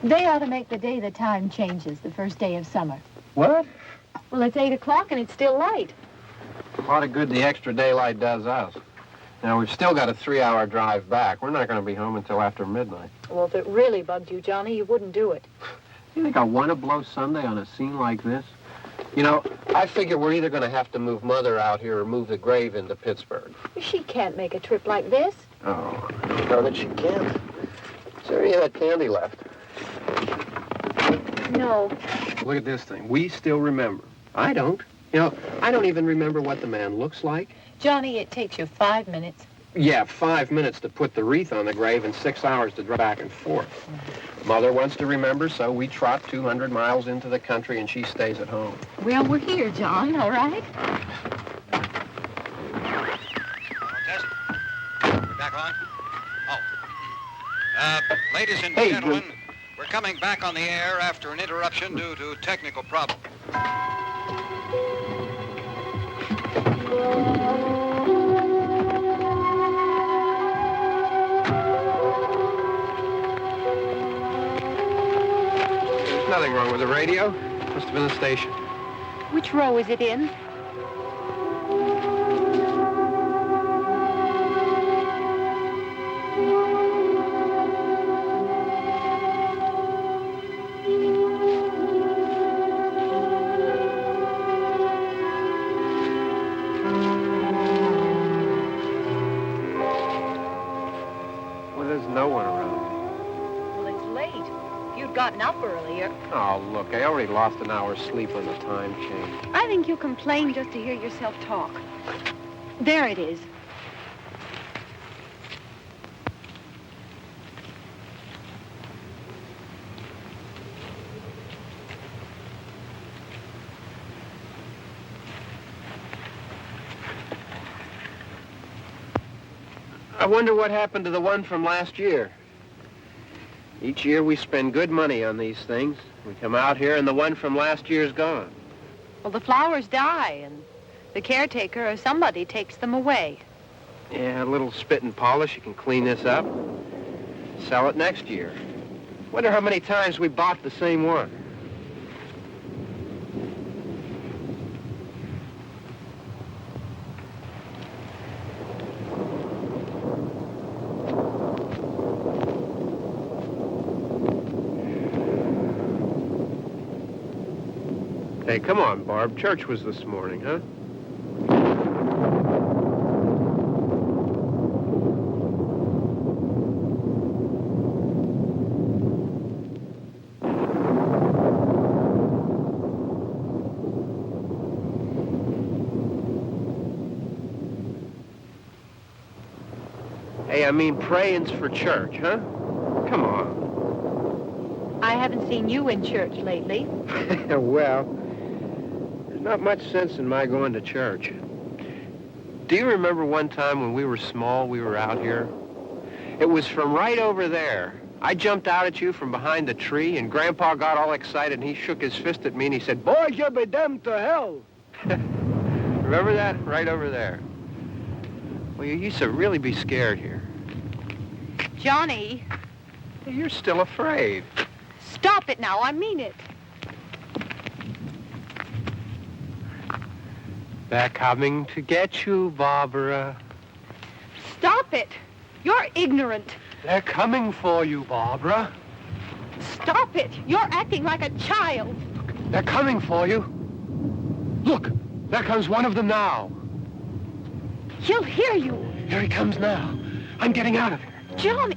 They ought to make the day the time changes, the first day of summer. What? Well, it's 8 o'clock and it's still light. A lot of good the extra daylight does us. Now, we've still got a 3-hour drive back. We're not going to be home until after midnight. Well, if it really bugged you, Johnny, you wouldn't do it. You think I want to blow Sunday on a scene like this? You know, I figure we're either going to have to move Mother out here or move the grave into Pittsburgh. She can't make a trip like this. Oh, I don't know that she can't. Is there any of that candy left? No. Look at this thing. We still remember. I don't. You know, I don't even remember what the man looks like. Johnny, it takes you 5 minutes. Yeah, 5 minutes to put the wreath on the grave and 6 hours to drive back and forth. Mother wants to remember, so we trot 200 miles into the country and she stays at home. Well, we're here, John, all right? Test. We're back on? Oh. Ladies and gentlemen, we're coming back on the air after an interruption due to technical problem. There's nothing wrong with the radio. Must have been the station. Which row is it in? Gotten up earlier. Oh, look, I already lost an hour's sleep on the time change. I think you complain just to hear yourself talk. There it is. I wonder what happened to the one from last year. Each year we spend good money on these things. We come out here and the one from last year's gone. Well, the flowers die and the caretaker or somebody takes them away. Yeah, a little spit and polish. You can clean this up. Sell it next year. Wonder how many times we bought the same one. Hey, come on, Barb. Church was this morning, huh? Hey, I mean praying's for church, huh? Come on. I haven't seen you in church lately. Well, there's not much sense in my going to church. Do you remember one time when we were small, we were out here? It was from right over there. I jumped out at you from behind the tree, and Grandpa got all excited, and he shook his fist at me, and he said, "Boys, you'll be damned to hell." Remember that? Right over there. Well, you used to really be scared here. Johnny. You're still afraid. Stop it now. I mean it. They're coming to get you, Barbra. Stop it. You're ignorant. They're coming for you, Barbra. Stop it. You're acting like a child. They're coming for you. Look, there comes one of them now. He'll hear you. Here he comes now. I'm getting out of here. Johnny.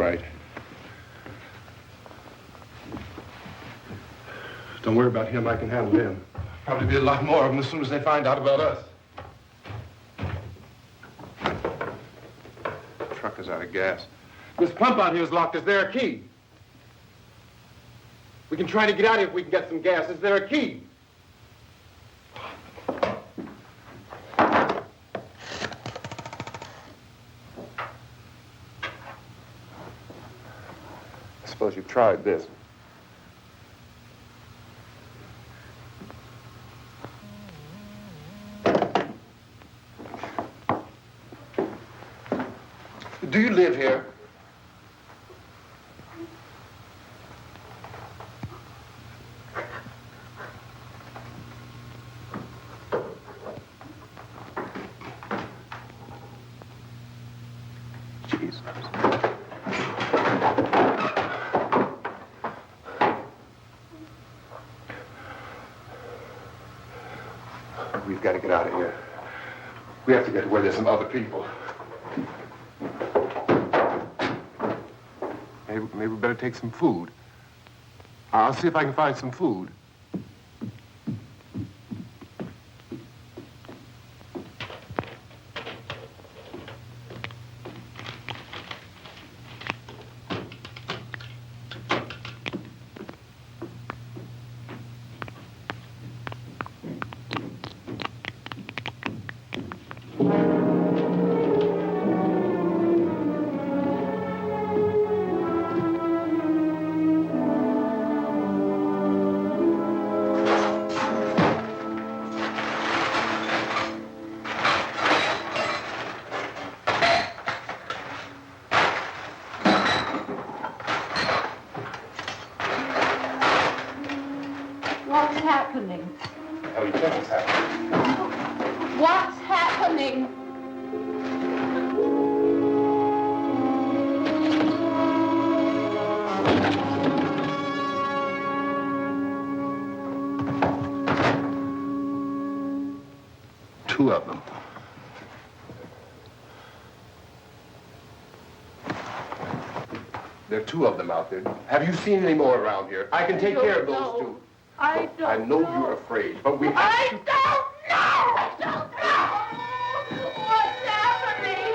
right. Don't worry about him. I can handle him. Probably be a lot more of them as soon as they find out about us. The truck is out of gas. This pump out here is locked. Is there a key? We can try to get out of here if we can get some gas. Is there a key? I suppose you've tried this. Do you live here? Jesus. We've got to get out of here. We have to get to where there's some other people. Maybe we better take some food. I'll see if I can find some food. Two of them. There are two of them out there. Have you seen any more around here? I can take care of those two. I don't know. You're afraid, but we have to... I don't know! I don't know! What's happening?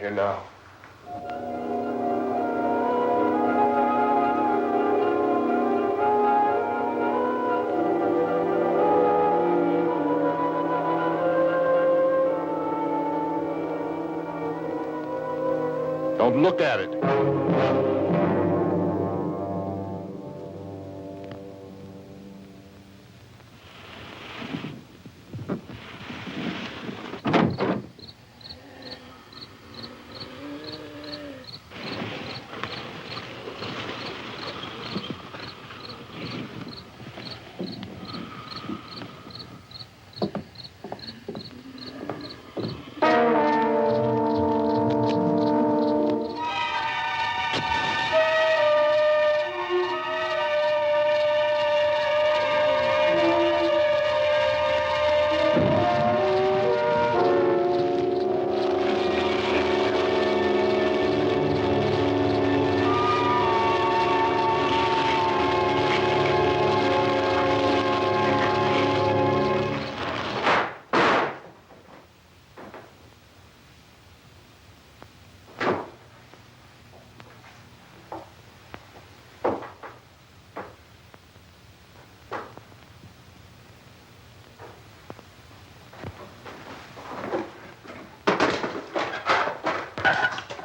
here now. Don't look at it.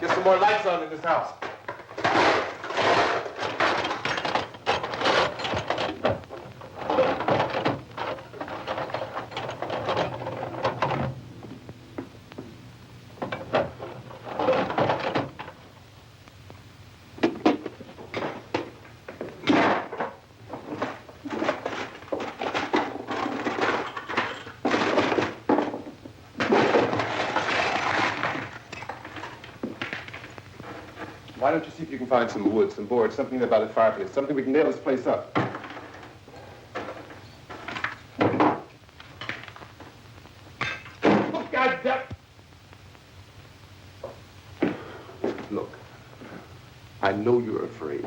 Get some more lights on in this house. Why don't you see if you can find some wood, some boards, something about a fireplace, something we can nail this place up. Oh, God damn! Look, I know you're afraid.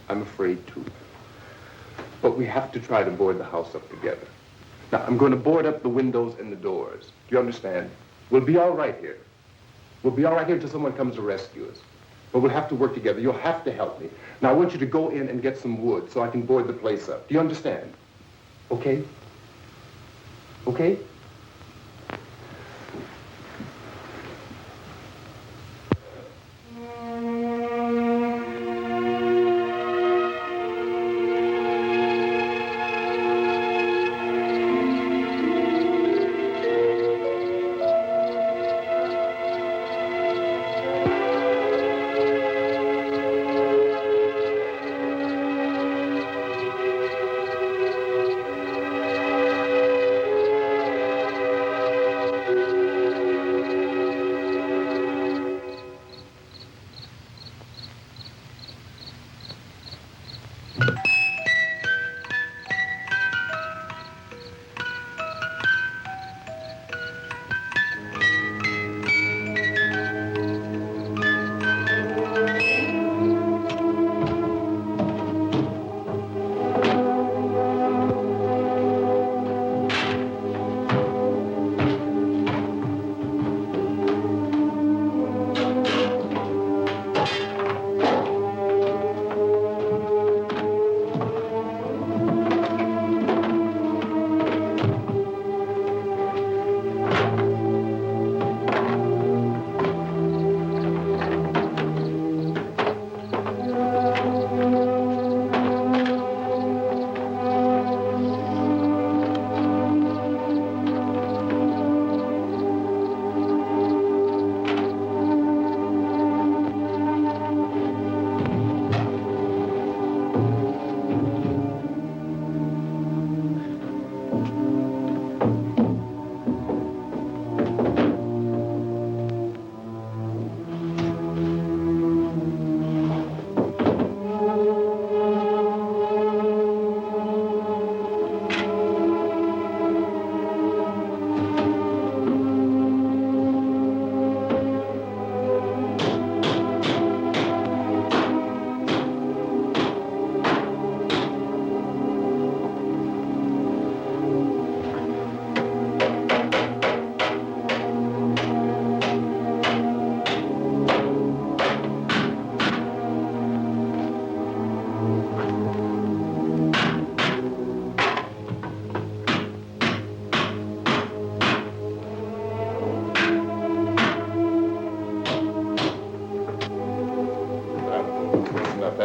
I'm afraid too. But we have to try to board the house up together. Now, I'm going to board up the windows and the doors. Do you understand? We'll be all right here. We'll be all right here until someone comes to rescue us. But we'll have to work together. You'll have to help me. Now, I want you to go in and get some wood so I can board the place up. Do you understand? Okay? Okay?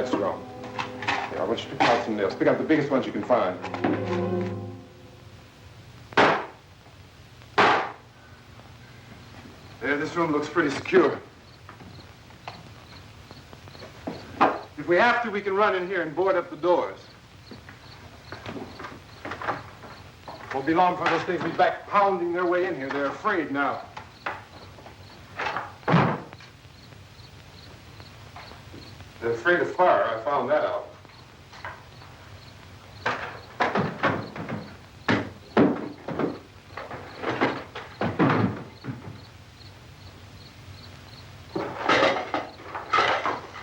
That's wrong. Here, I want you to pick out some nails. Pick out the biggest ones you can find. There, this room looks pretty secure. If we have to, we can run in here and board up the doors. Won't be long for those things to be back pounding their way in here. They're afraid now. They're afraid of fire. I found that out.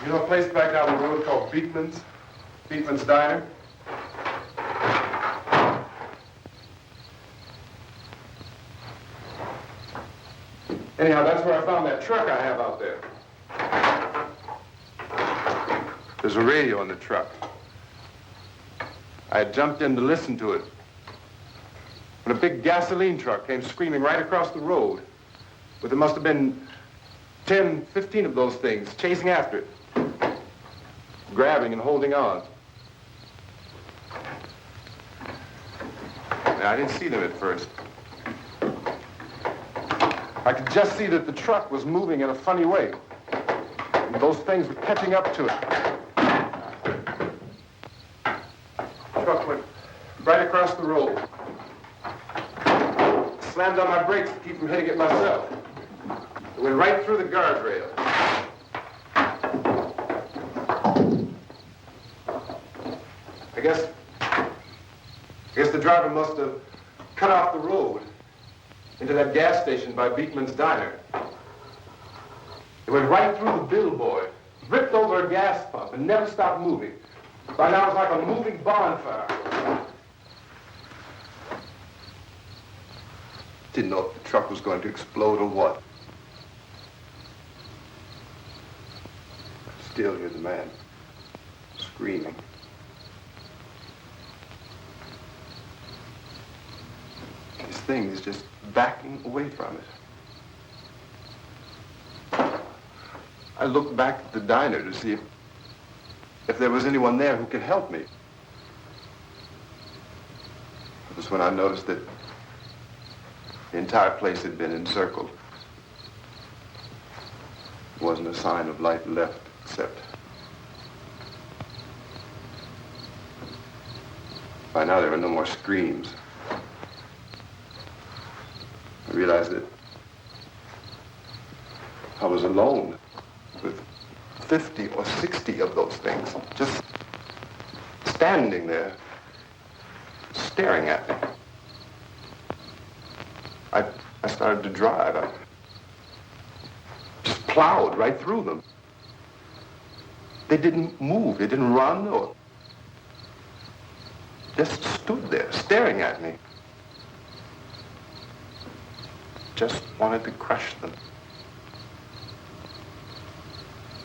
You know a place back down the road called Beekman's? Beekman's Diner? Anyhow, that's where I found that truck I have out there. There's a radio in the truck. I had jumped in to listen to it when a big gasoline truck came screaming right across the road. But there must have been 10, 15 of those things chasing after it, grabbing and holding on. Now, I didn't see them at first. I could just see that the truck was moving in a funny way. And those things were catching up to it. The truck went right across the road. Slammed on my brakes to keep from hitting it myself. It went right through the guardrail. I guess the driver must have cut off the road into that gas station by Beekman's Diner. It went right through the billboard, ripped over a gas pump, and never stopped moving. By now, it was like a moving bonfire. Didn't know if the truck was going to explode or what. Still hear the man screaming. This thing is just backing away from it. I looked back at the diner to see if there was anyone there who could help me. It was when I noticed that the entire place had been encircled. There wasn't a sign of light left except by now there were no more screams. I realized that I was alone with 50 or 60 of those things, just standing there, staring at me. I started to drive. I just plowed right through them. They didn't move, they didn't run or just stood there, staring at me. Just wanted to crush them.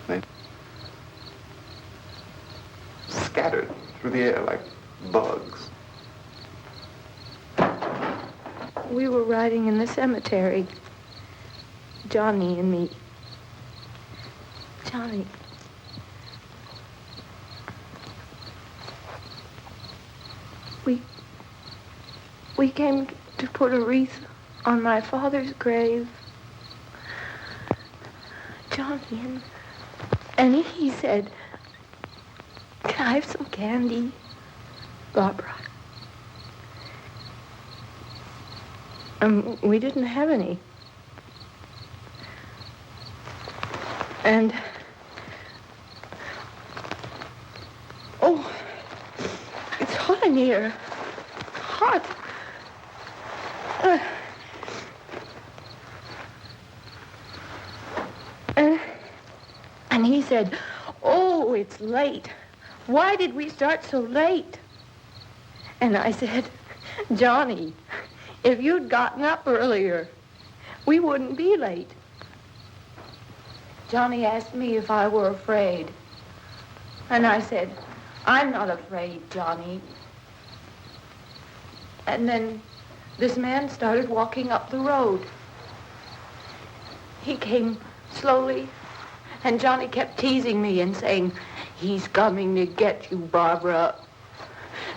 They scattered through the air like bugs. We were riding in the cemetery, Johnny and me. Johnny. We came to put a wreath on my father's grave. Johnny, and he said, "Can I have some candy, Barbra?" We didn't have any. And, oh, it's hot in here. Hot. And he said, "Oh, it's late. Why did we start so late?" And I said, "Johnny, if you'd gotten up earlier, we wouldn't be late." Johnny asked me if I were afraid. And I said, "I'm not afraid, Johnny." And then this man started walking up the road. He came slowly, and Johnny kept teasing me and saying, He's coming to get you, Barbara.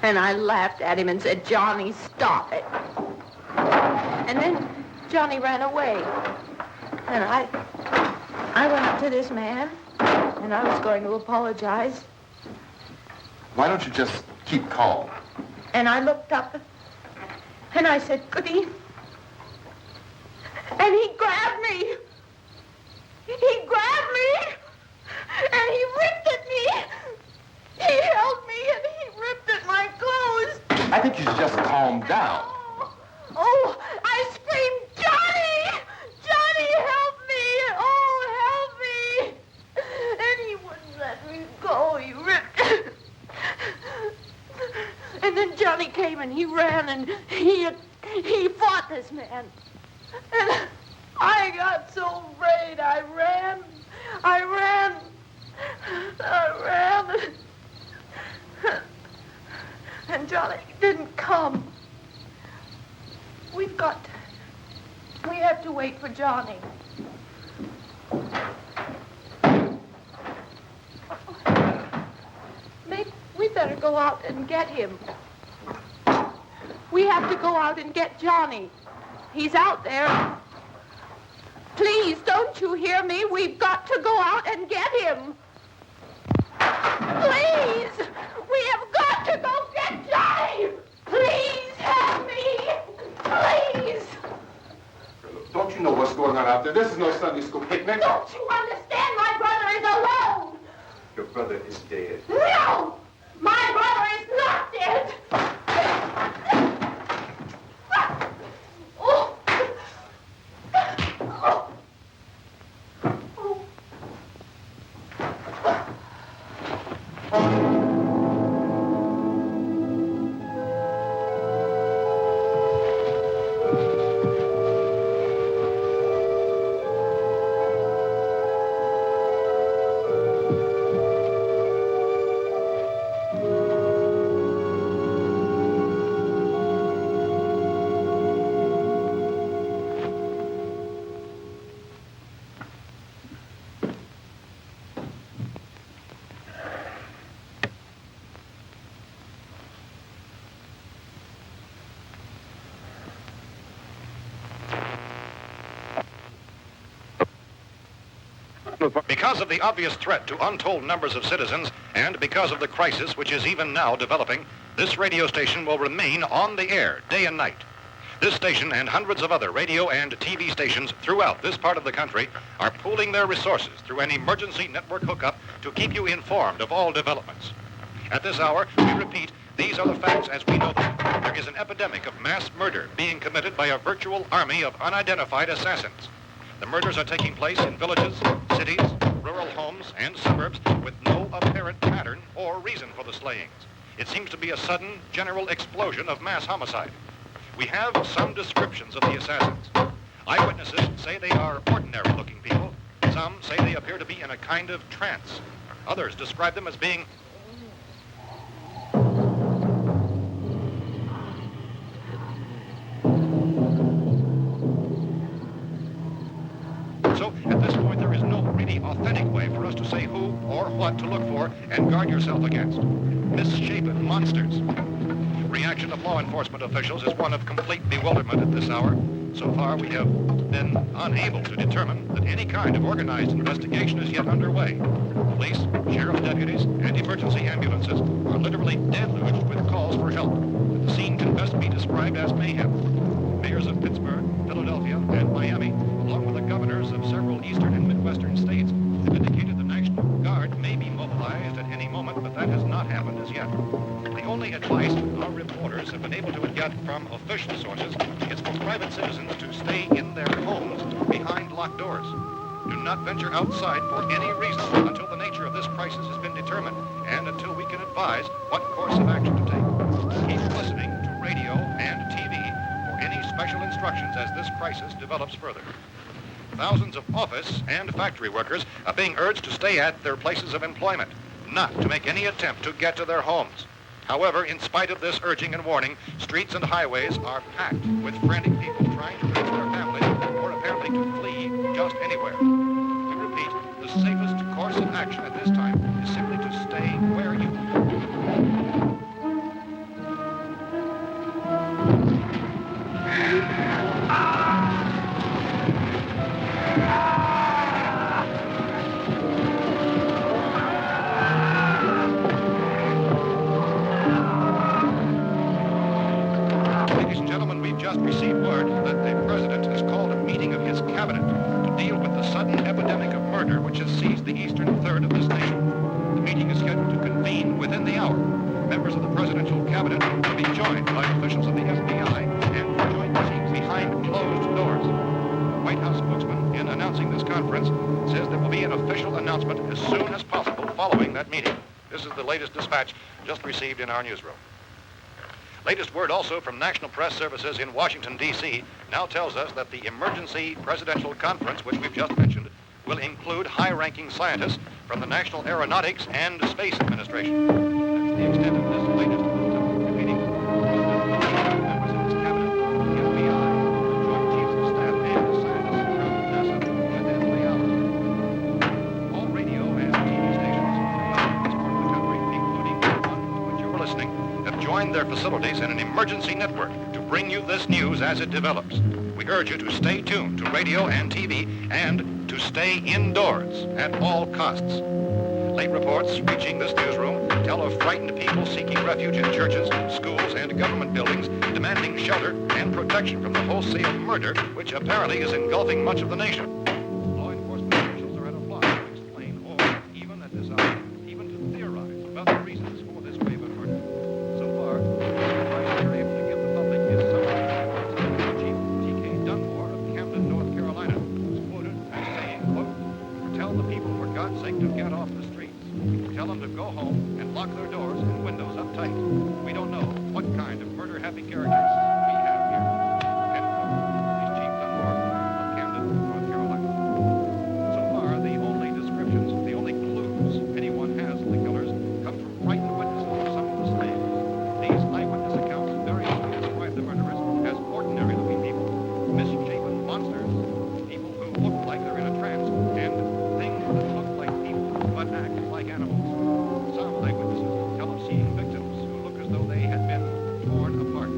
And I laughed at him and said, Johnny, stop it. And then Johnny ran away. And I went up to this man, and I was going to apologize. Why don't you just keep calm? And I looked up, and I said, good evening. And he grabbed me. He grabbed me, and he ripped at me. He held me, and he ripped at my clothes. I think you should just calm down. Oh, I screamed, Johnny! Johnny, help me! Oh, help me! And he wouldn't let me go. He ripped. And then Johnny came and he ran and he fought this man. And I got so afraid. I ran. And Johnny didn't come. We have to wait for Johnny. Maybe we better go out and get him. We have to go out and get Johnny. He's out there. Please, don't you hear me? We've got to go out and get him. Please! We have got to go get Johnny! Please help me! Please! Don't you know what's going on out there? This is no Sunday school picnic. Don't you understand? My brother is alone! Your brother is dead. No! My brother is not dead! Oh. Oh. Because of the obvious threat to untold numbers of citizens, and because of the crisis which is even now developing, this radio station will remain on the air day and night. This station and hundreds of other radio and TV stations throughout this part of the country are pooling their resources through an emergency network hookup to keep you informed of all developments. At this hour, we repeat, these are the facts as we know them. There is an epidemic of mass murder being committed by a virtual army of unidentified assassins. The murders are taking place in villages, cities, rural homes, and suburbs with no apparent pattern or reason for the slayings. It seems to be a sudden, general explosion of mass homicide. We have some descriptions of the assassins. Eyewitnesses say they are ordinary-looking people. Some say they appear to be in a kind of trance. Others describe them as being So, at this point, there is no really authentic way for us to say who or what to look for and guard yourself against. Misshapen monsters. Reaction of law enforcement officials is one of complete bewilderment at this hour. So far, we have been unable to determine that any kind of organized investigation is yet underway. Police, sheriff's deputies, and emergency ambulances are literally deluged with calls for help. The scene can best be described as mayhem. Mayors of Pittsburgh, Philadelphia, and Miami, along with the governors of several eastern and midwestern states, have indicated the National Guard may be mobilized at any moment, but that has not happened as yet. The only advice our reporters have been able to get from official sources is for private citizens to stay in their homes behind locked doors. Do not venture outside for any reason until the nature of this crisis has been determined and until we can advise what course of action to take. Keep listening to radio and TV for any special instructions as this crisis develops further. Thousands of office and factory workers are being urged to stay at their places of employment, not to make any attempt to get to their homes. However, in spite of this urging and warning, streets and highways are packed with frantic people trying to reach their families or apparently to flee just anywhere. We repeat, the safest course of action at this time is simply to stay received word that the president has called a meeting of his cabinet to deal with the sudden epidemic of murder which has seized the eastern third of this nation. The meeting is scheduled to convene within the hour. Members of the presidential cabinet will be joined by officials of the FBI and joint teams behind closed doors. The White House spokesman, in announcing this conference, says there will be an official announcement as soon as possible following that meeting. This is the latest dispatch just received in our newsroom. Latest word also from National Press Services in Washington, D.C. now tells us that the emergency presidential conference, which we've just mentioned, will include high-ranking scientists from the National Aeronautics and Space Administration. That's the extent of this latest meeting. Members of his cabinet, the FBI, the Joint Chiefs of Staff, and the scientists from NASA within the hour. All radio and TV stations throughout this part of the country, including the one to which you're listening, have joined their facilities in an emergency network to bring you this news as it develops. We urge you to stay tuned to radio and TV and to stay indoors at all costs. Late reports reaching this newsroom tell of frightened people seeking refuge in churches, schools, and government buildings, demanding shelter and protection from the wholesale murder which apparently is engulfing much of the nation. Law enforcement officials are at a loss to explain or, even at this hour, even to theorize about the reasons for this wave of murder. So far, the advice we're able to give the public is something Chief T.K. Dunmore of Camden, North Carolina, who's quoted as saying, quote, "Tell the people, for God's sake, to get off the streets. Tell them to go home and lock their doors and windows up tight. We don't know what kind of murder-happy characters we have here." End quote. He's Chief Dunmore of Camden, North Carolina. So far, the only descriptions, the only clues anyone has of the killers come from frightened witnesses of some of the slaves. These eyewitness accounts variously describe the murderers as ordinary-looking people, misshapen monsters, people who look like they're in a trance, and things that look like people but act like animals. Some eyewitnesses tell of seeing victims who look as though they had been torn apart.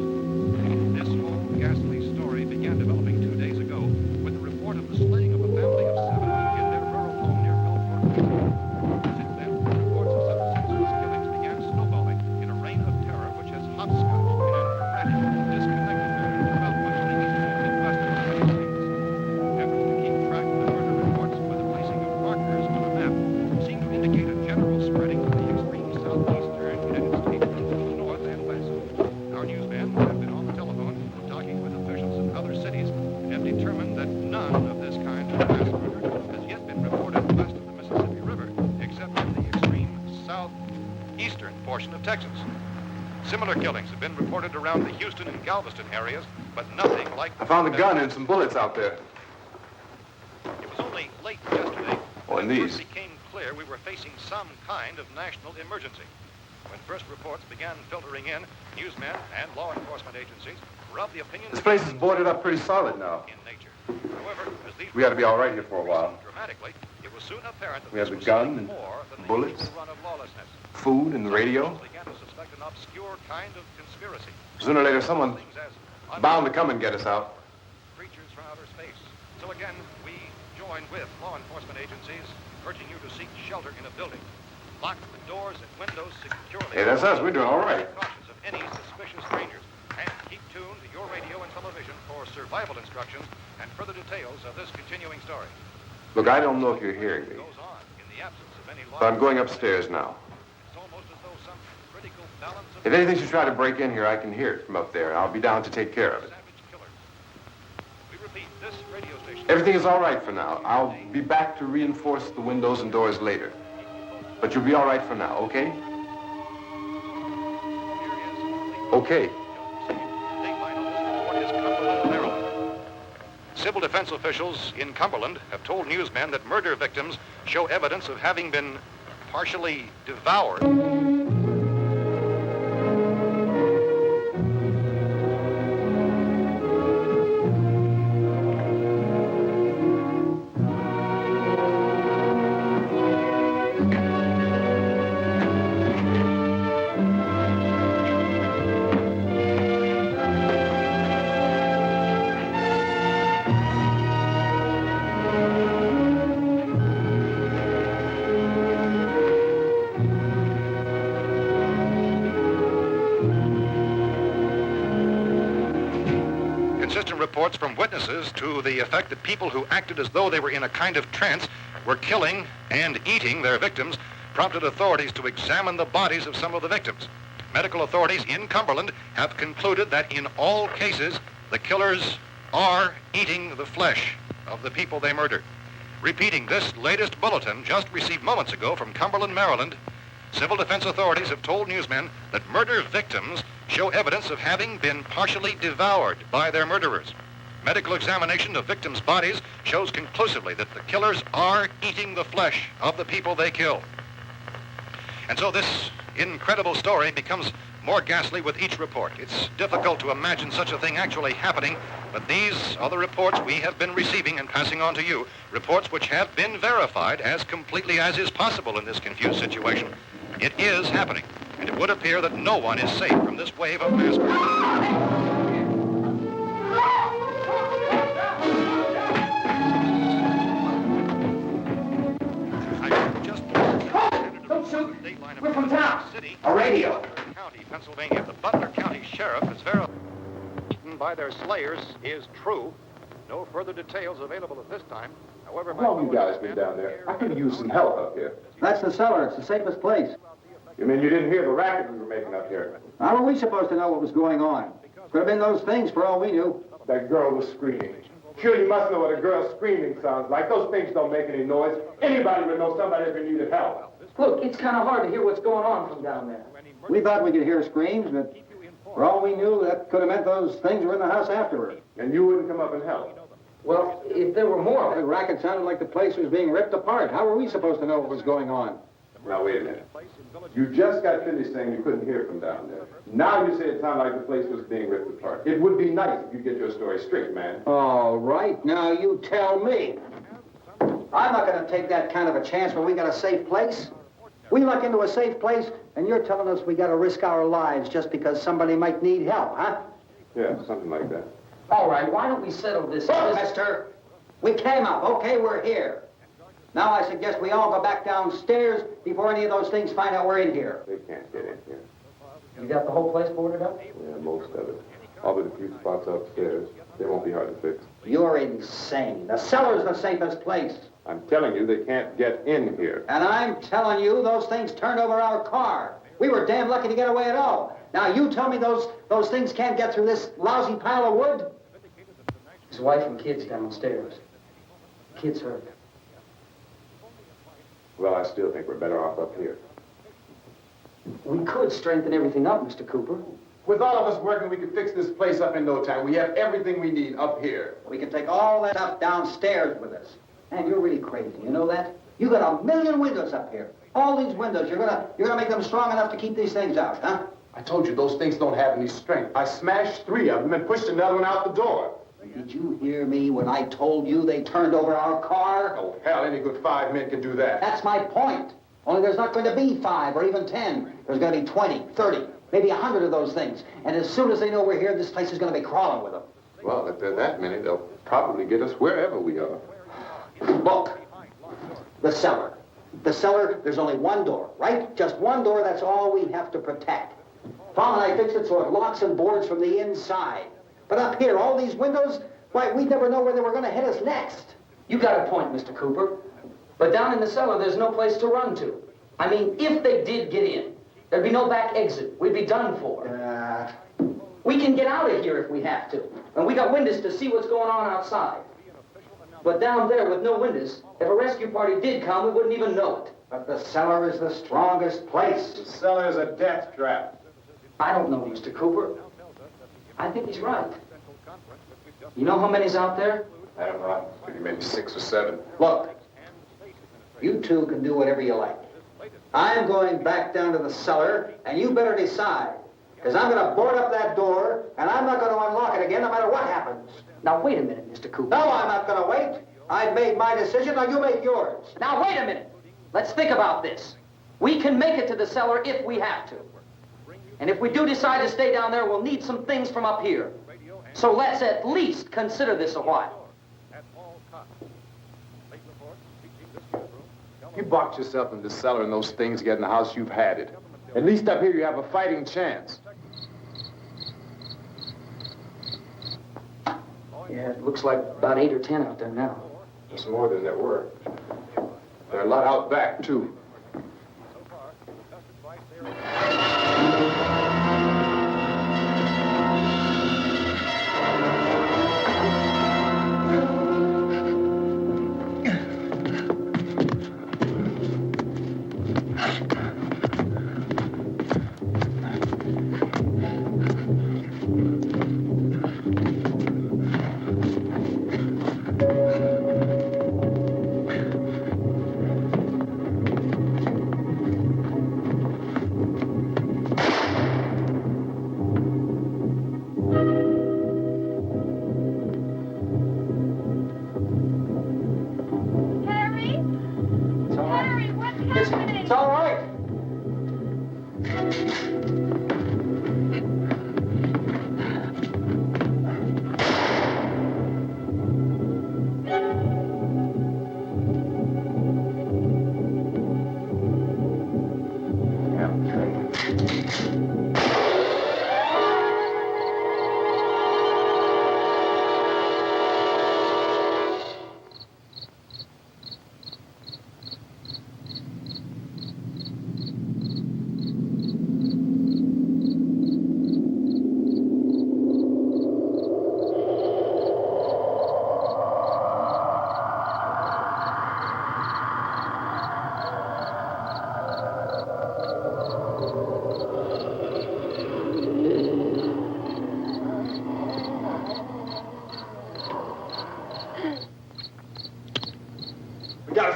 This whole ghastly story began developing 2 days ago with the report of the slaying of a family of 7 in their rural home near Gulfport. Since then, reports of such senseless killings began snowballing in a reign of terror which has hopscotched in an erratic, disconnected manner throughout much of the eastern Midwest of the United States. Efforts to keep track of the murder reports by the placing of markers on a map seem to indicate a general spreading of the extreme southeastern United States to the north and west. Our newsmen have been on the telephone talking with officials in other cities and have determined that none of this kind of mass murder has yet been reported west of the Mississippi River, except in the extreme southeastern portion of Texas. Similar killings have been reported around the Houston and Galveston areas, but nothing like I found a gun and some bullets out there. It was only late yesterday Oh, and when it these. first became clear we were facing some kind of national emergency. When first reports began filtering in, newsmen and law enforcement agencies were of the opinion This place is boarded up pretty solid now. in nature. However, as these We ought to be all right here for a while. dramatically, it was soon apparent that We have this the was gun something and more than bullets. the usual run of lawlessness. Food and the radio. Some began to suspect an obscure kind of conspiracy. Sooner or later, someone Things as bound to come and get us out. creatures from outer space. So again, we join with law enforcement agencies, urging you to seek shelter in a building. Lock the doors and windows securely. Hey, that's us. We're doing all right. Cautious of any suspicious strangers. And keep tuned to your radio and television for survival instructions and further details of this continuing story. Look, I don't know if you're hearing me, Goes on in the absence of any law. but I'm going upstairs now. It's almost as though some critical balance of If anything should try to break in here, I can hear it from up there. I'll be down to take care of it. savage killers. We repeat, this radio station. Everything is all right for now. I'll be back to reinforce the windows and doors later. But you'll be all right for now, okay? Okay. Civil defense officials in Cumberland have told newsmen that murder victims show evidence of having been partially devoured. inconsistent reports from witnesses to the effect that people who acted as though they were in a kind of trance were killing and eating their victims prompted authorities to examine the bodies of some of the victims. Medical authorities in Cumberland have concluded that in all cases, the killers are eating the flesh of the people they murdered. Repeating this latest bulletin just received moments ago from Cumberland, Maryland, civil defense authorities have told newsmen that murder victims show evidence of having been partially devoured by their murderers. Medical examination of victims' bodies shows conclusively that the killers are eating the flesh of the people they kill. And so this incredible story becomes more ghastly with each report. It's difficult to imagine such a thing actually happening, but these are the reports we have been receiving and passing on to you, reports which have been verified as completely as is possible in this confused situation. It is happening, and it would appear that no one is safe from this wave of mass murder. We're from town. A radio. County, Pennsylvania. The Butler County Sheriff is verified by their slayers is true. No further details available at this time. However, How long you guys been down there? I could use some help up here. That's the cellar. It's the safest place. You mean you didn't hear the racket we were making up here? How were we supposed to know what was going on? Could have been those things for all we knew. That girl was screaming. Sure, you must know what a girl screaming sounds like. Those things don't make any noise. Anybody would know somebody ever needed help. Look, it's kind of hard to hear what's going on from down there. We thought we could hear screams, but for all we knew, that could have meant those things were in the house afterward. And you wouldn't come up and help? Well, if there were more... The racket sounded like the place was being ripped apart. How were we supposed to know what was going on? Now, wait a minute. You just got finished saying you couldn't hear from down there. Now you say it sounded like the place was being ripped apart. It would be nice if you get your story straight, man. All right, now you tell me. I'm not going to take that kind of a chance when we got a safe place. We luck into a safe place, and you're telling us we got to risk our lives just because somebody might need help, huh? Yeah, something like that. All right, why don't we settle this? Look, mister, we came up. Okay, we're here. Now I suggest we all go back downstairs before any of those things find out we're in here. They can't get in here. You got the whole place boarded up? Yeah, most of it. All but a few spots upstairs. They won't be hard to fix. You're insane. The cellar's the safest place. I'm telling you, they can't get in here. And I'm telling you, those things turned over our car. We were damn lucky to get away at all. Now you tell me those things can't get through this lousy pile of wood? His wife and kids downstairs. Kids hurt. Well, I still think we're better off up here. We could strengthen everything up, Mr. Cooper. With all of us working, we could fix this place up in no time. We have everything we need up here. We can take all that stuff downstairs with us. Man, you're really crazy. You know that? You got 1 million windows up here. All these windows, you're gonna make them strong enough to keep these things out, huh? I told you, those things don't have any strength. I smashed 3 of them and pushed another one out the door. Did you hear me when I told you they turned over our car? Oh, hell, any good 5 men can do that. That's my point. Only there's not going to be 5 or even 10. There's going to be 20, 30, maybe 100 of those things. And as soon as they know we're here, this place is going to be crawling with them. Well, if there are that many, they'll probably get us wherever we are. Look, the cellar. The cellar, there's only one door, right? Just one door, that's all we have to protect. Tom and I fixed it so it locks and boards from the inside. But up here, all these windows, why, we'd never know where they were going to hit us next. You got a point, Mr. Cooper. But down in the cellar, there's no place to run to. I mean, if they did get in, there'd be no back exit. We'd be done for. We can get out of here if we have to. And we got windows to see what's going on outside. But down there with no windows, if a rescue party did come, we wouldn't even know it. But the cellar is the strongest place. The cellar is a death trap. I don't know, Mr. Cooper. I think he's right. You know how many's out there? I don't know. Maybe 6 or 7. Look, you two can do whatever you like. I'm going back down to the cellar, and you better decide. Because I'm going to board up that door, and I'm not going to unlock it again no matter what happens. Now, wait a minute, Mr. Cooper. No, I'm not going to wait. I've made my decision, now you make yours. Now, wait a minute. Let's think about this. We can make it to the cellar if we have to. And if we do decide to stay down there, we'll need some things from up here. So let's at least consider this a while. You box yourself in the cellar and those things get in the house, you've had it. At least up here you have a fighting chance. Yeah, it looks like about 8 or 10 out there now. It's more than there were. There are a lot out back, too.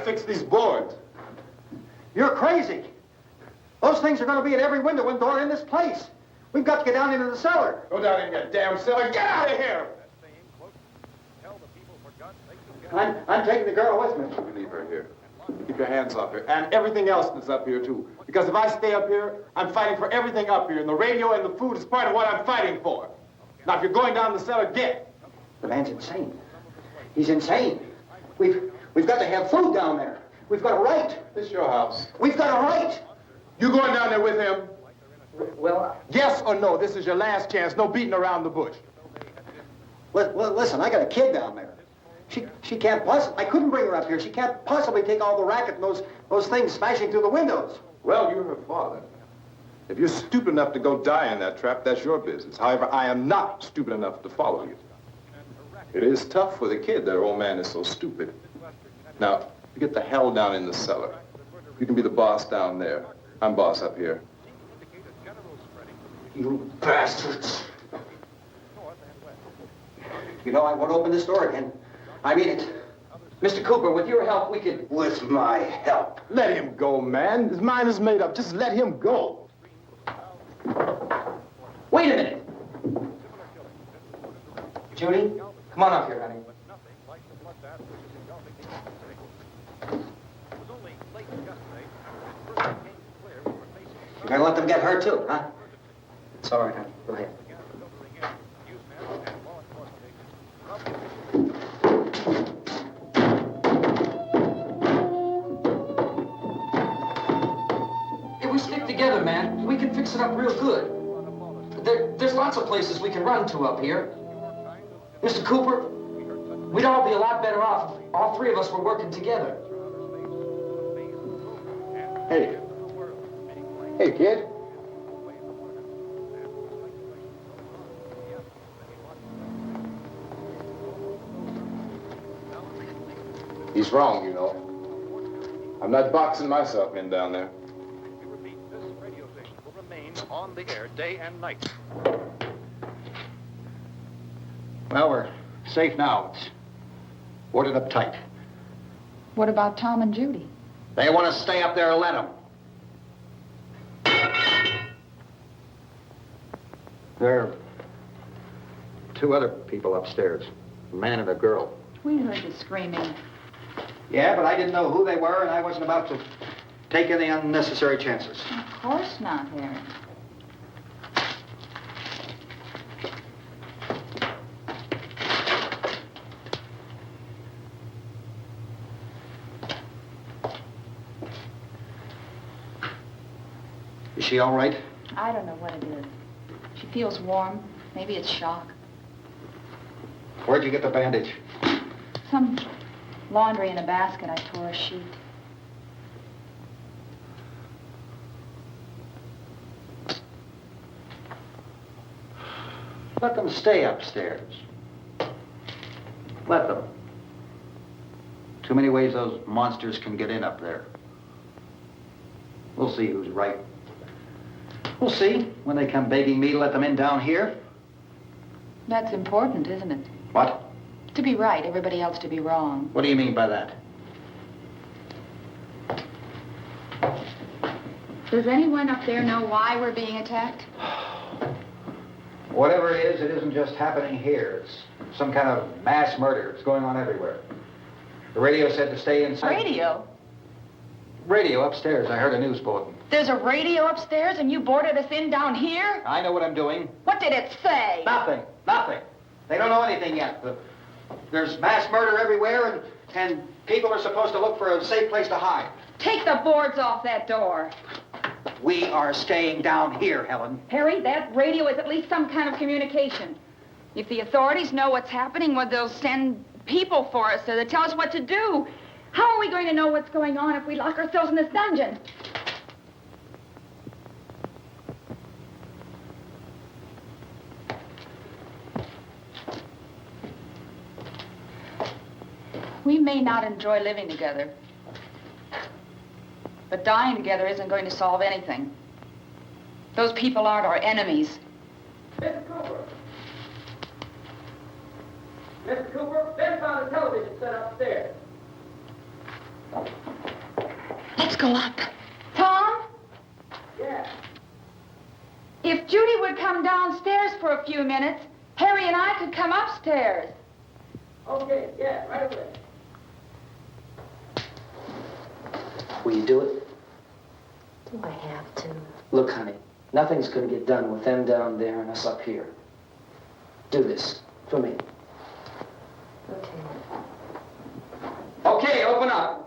Fix these boards. You're crazy. Those things are going to be at every window and door in this place. We've got to get down into the cellar. Go down in your damn cellar. Get out of here! I'm taking the girl with me. You leave her here. Keep your hands off her. And everything else that's up here, too. Because if I stay up here, I'm fighting for everything up here. And the radio and the food is part of what I'm fighting for. Now, if you're going down the cellar, get. The man's insane. He's insane. We've got to have food down there. We've got a right. This is your house. We've got a right. You going down there with him? Well, Yes or no? This is your last chance. No beating around the bush. Listen, I got a kid down there. She can't possibly, I couldn't bring her up here. She can't possibly take all the racket and those things smashing through the windows. Well, you're her father. If you're stupid enough to go die in that trap, that's your business. However, I am not stupid enough to follow you. It is tough for the kid that her old man is so stupid. Now, you get the hell down in the cellar. You can be the boss down there. I'm boss up here. You bastards. You know, I won't open this door again. I mean it. Mr. Cooper, with your help, we could... With my help. Let him go, man. His mind is made up. Just let him go. Wait a minute. Judy, come on up here, honey. You're gonna let them get hurt too, huh? It's all right, honey. Go ahead. If we stick together, man, we can fix it up real good. There's lots of places we can run to up here. Mr. Cooper, we'd all be a lot better off if all three of us were working together. Hey. Hey, kid. He's wrong, you know. I'm not boxing myself in down there. This radio station will remain on the air day and night. Well, we're safe now. It's boarded up tight. What about Tom and Judy? They want to stay up there, let them. There are two other people upstairs, a man and a girl. We heard the screaming. Yeah, but I didn't know who they were, and I wasn't about to take any unnecessary chances. Of course not, Harry. Is she all right? I don't know what it is. She feels warm. Maybe it's shock. Where'd you get the bandage? Some laundry in a basket. I tore a sheet. Let them stay upstairs. Let them. Too many ways those monsters can get in up there. We'll see who's right. We'll see when they come begging me to let them in down here. That's important, isn't it? What? To be right, everybody else to be wrong. What do you mean by that? Does anyone up there know why we're being attacked? Whatever it isn't just happening here. It's some kind of mass murder. It's going on everywhere. The radio said to stay inside. Radio? Radio upstairs. I heard a news bulletin. There's a radio upstairs and you boarded us in down here? I know what I'm doing. What did it say? Nothing. Nothing. They don't know anything yet. There's mass murder everywhere, and people are supposed to look for a safe place to hide. Take the boards off that door. We are staying down here, Helen. Harry, that radio is at least some kind of communication. If the authorities know what's happening, well, they'll send people for us to tell us what to do. How are we going to know what's going on if we lock ourselves in this dungeon? We may not enjoy living together, but dying together isn't going to solve anything. Those people aren't our enemies. Mr. Cooper! Mr. Cooper, Ben found a television set upstairs. Let's go up. Tom? Yeah. If Judy would come downstairs for a few minutes, Harry and I could come upstairs. Okay, yeah, right away. Will you do it? Do I have to? Look, honey, nothing's going to get done with them down there and us up here. Do this for me. Okay. Okay, open up.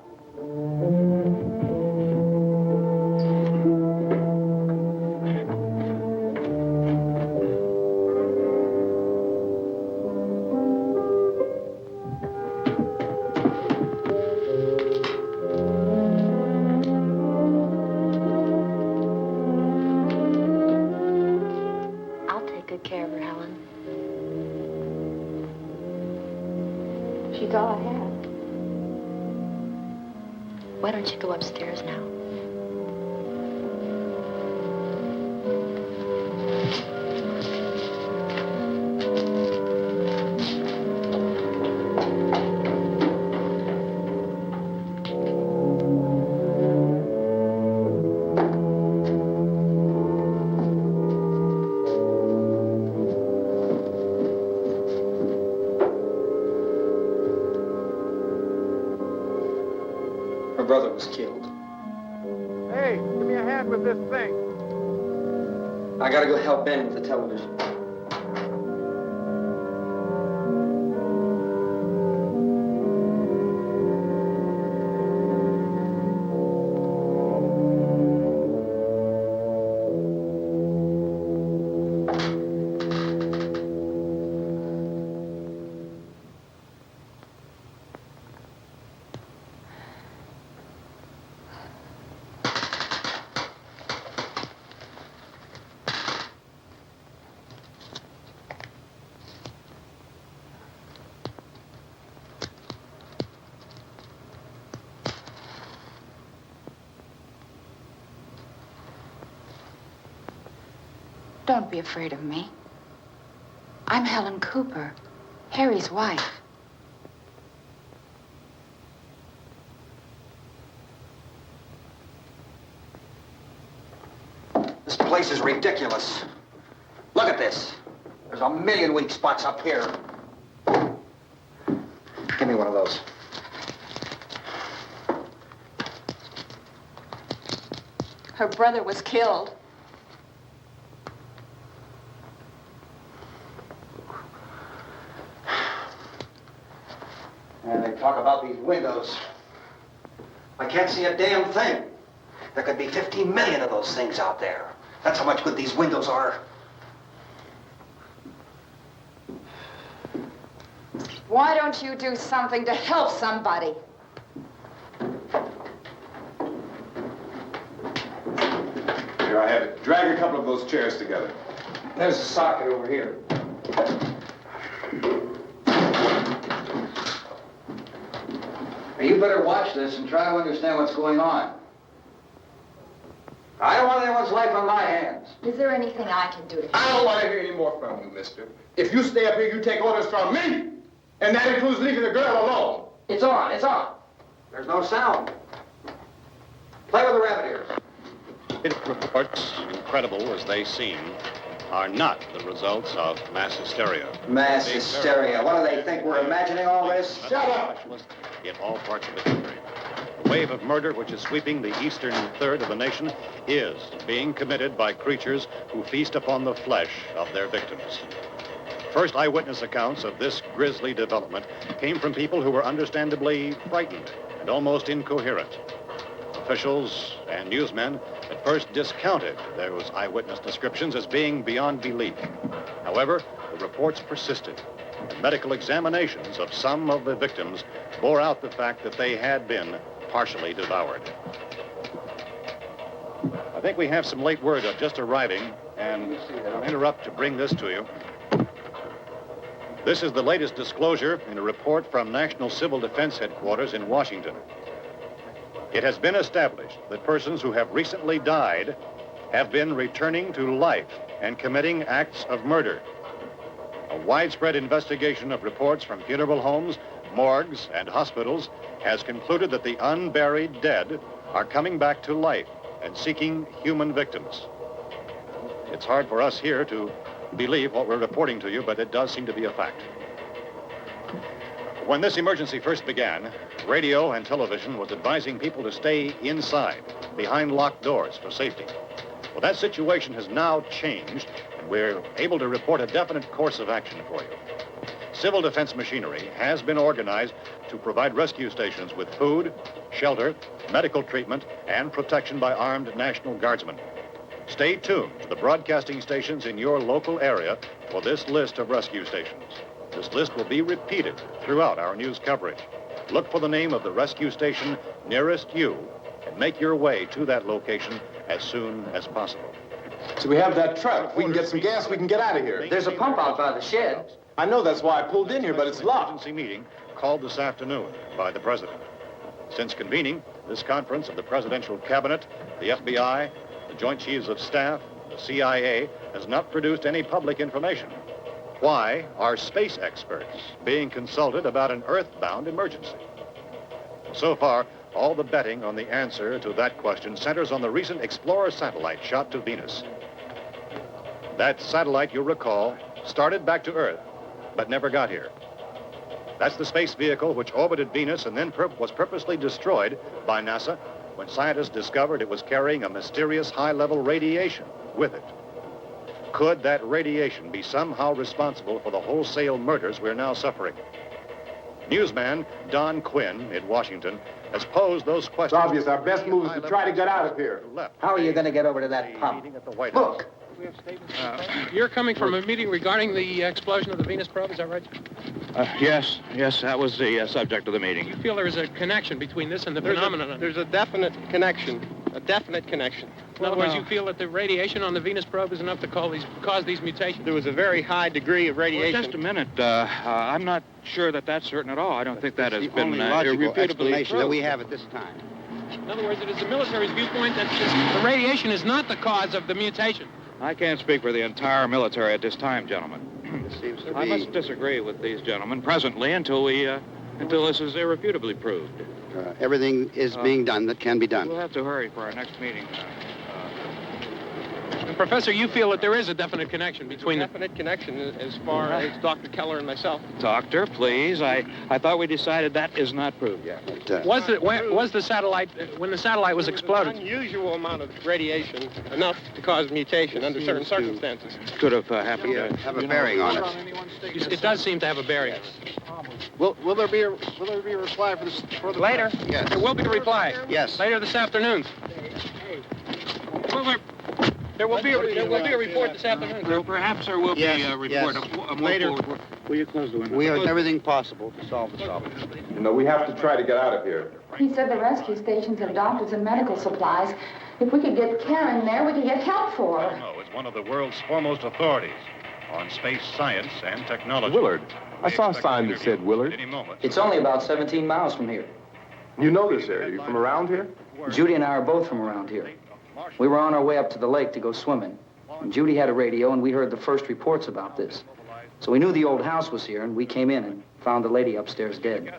I'll take good care of her, Helen. She's all I have. Why don't you go upstairs now? Her brother was killed. Hey, give me a hand with this thing. I gotta go help Ben with the television. Don't be afraid of me. I'm Helen Cooper, Harry's wife. This place is ridiculous. Look at this. There's a million weak spots up here. Give me one of those. Her brother was killed. And they talk about these windows. I can't see a damn thing. There could be 15 million of those things out there. That's how much good these windows are. Why don't you do something to help somebody? Here, I have it. Drag a couple of those chairs together. There's a socket over here. Now, you better watch this and try to understand what's going on. I don't want anyone's life on my hands. Is there anything I can do to help? I don't want to hear any more from you, mister. If you stay up here, you take orders from me. And that includes leaving the girl alone. It's on, it's on. There's no sound. Play with the rabbit ears. Reports, incredible as they seem, are not the results of mass hysteria. Mass hysteria. What do they think? We're imagining all this? Shut up! In all parts of the country. The wave of murder which is sweeping the eastern third of the nation is being committed by creatures who feast upon the flesh of their victims. First eyewitness accounts of this grisly development came from people who were understandably frightened and almost incoherent. Officials and newsmen at first discounted those eyewitness descriptions as being beyond belief. However, the reports persisted, and medical examinations of some of the victims bore out the fact that they had been partially devoured. I think we have some late word just arriving, and I'll interrupt to bring this to you. This is the latest disclosure in a report from National Civil Defense Headquarters in Washington. It has been established that persons who have recently died have been returning to life and committing acts of murder. A widespread investigation of reports from funeral homes, morgues, and hospitals has concluded that the unburied dead are coming back to life and seeking human victims. It's hard for us here to believe what we're reporting to you, but it does seem to be a fact. When this emergency first began, radio and television was advising people to stay inside, behind locked doors for safety. Well, that situation has now changed, and we're able to report a definite course of action for you. Civil defense machinery has been organized to provide rescue stations with food, shelter, medical treatment, and protection by armed National Guardsmen. Stay tuned to the broadcasting stations in your local area for this list of rescue stations. This list will be repeated throughout our news coverage. Look for the name of the rescue station nearest you and make your way to that location as soon as possible. So we have that truck. If we can get some gas, we can get out of here. There's a pump out by the shed. I know, that's why I pulled in here, but it's locked. Emergency meeting called this afternoon by the president. Since convening this conference of the presidential cabinet, the FBI, the Joint Chiefs of Staff, the CIA has not produced any public information. Why are space experts being consulted about an earthbound emergency? So far, all the betting on the answer to that question centers on the recent Explorer satellite shot to Venus. That satellite, you'll recall, started back to Earth, but never got here. That's the space vehicle which orbited Venus and then was purposely destroyed by NASA when scientists discovered it was carrying a mysterious high-level radiation with it. Could that radiation be somehow responsible for the wholesale murders we're now suffering? Newsman Don Quinn in Washington has posed those questions. It's obvious our best move is to try to get out of here. How are you going to get over to that pump? Look! You're coming from a meeting regarding the explosion of the Venus probe, is that right? Yes, that was the subject of the meeting. You feel there is a connection between this and the phenomenon? There's a definite connection. In other words, you feel that the radiation on the Venus probe is enough to cause these mutations? There was a very high degree of radiation. Well, just a minute. I'm not sure that that's certain at all. I don't think that has been irrefutably explanation that we have at this time. In other words, it is the military's viewpoint that the radiation is not the cause of the mutation. I can't speak for the entire military at this time, gentlemen. This seems to I be... must disagree with these gentlemen presently until this is irrefutably proved. Everything is being done that can be done. We'll have to hurry for our next meeting. And Professor, you feel that there is a definite connection between definite connection as far as Dr. Keller and myself. Doctor, please. I thought we decided that is not proved yet. Was the satellite, when the satellite was exploded? An unusual amount of radiation, enough to cause mutation under certain circumstances. Could have happened. Have a bearing on it. It does seem to have a bearing. Will there be a reply for the later? Yes. There will be a reply. Yes. Later this afternoon. There will be a report this afternoon. Well, perhaps there will be a report. Yes. A more Later. full report. Will you close the window? We are everything possible to solve the problem. You know, we have to try to get out of here. He said the rescue stations have doctors and medical supplies. If we could get care in there, we could get help for her. No, it's one of the world's foremost authorities on space science and technology. Willard. I saw a sign that said Willard. Any moment. It's only about 17 miles from here. You know this area. You from around here? Judy and I are both from around here. We were on our way up to the lake to go swimming. And Judy had a radio, and we heard the first reports about this. So we knew the old house was here, and we came in and found the lady upstairs dead.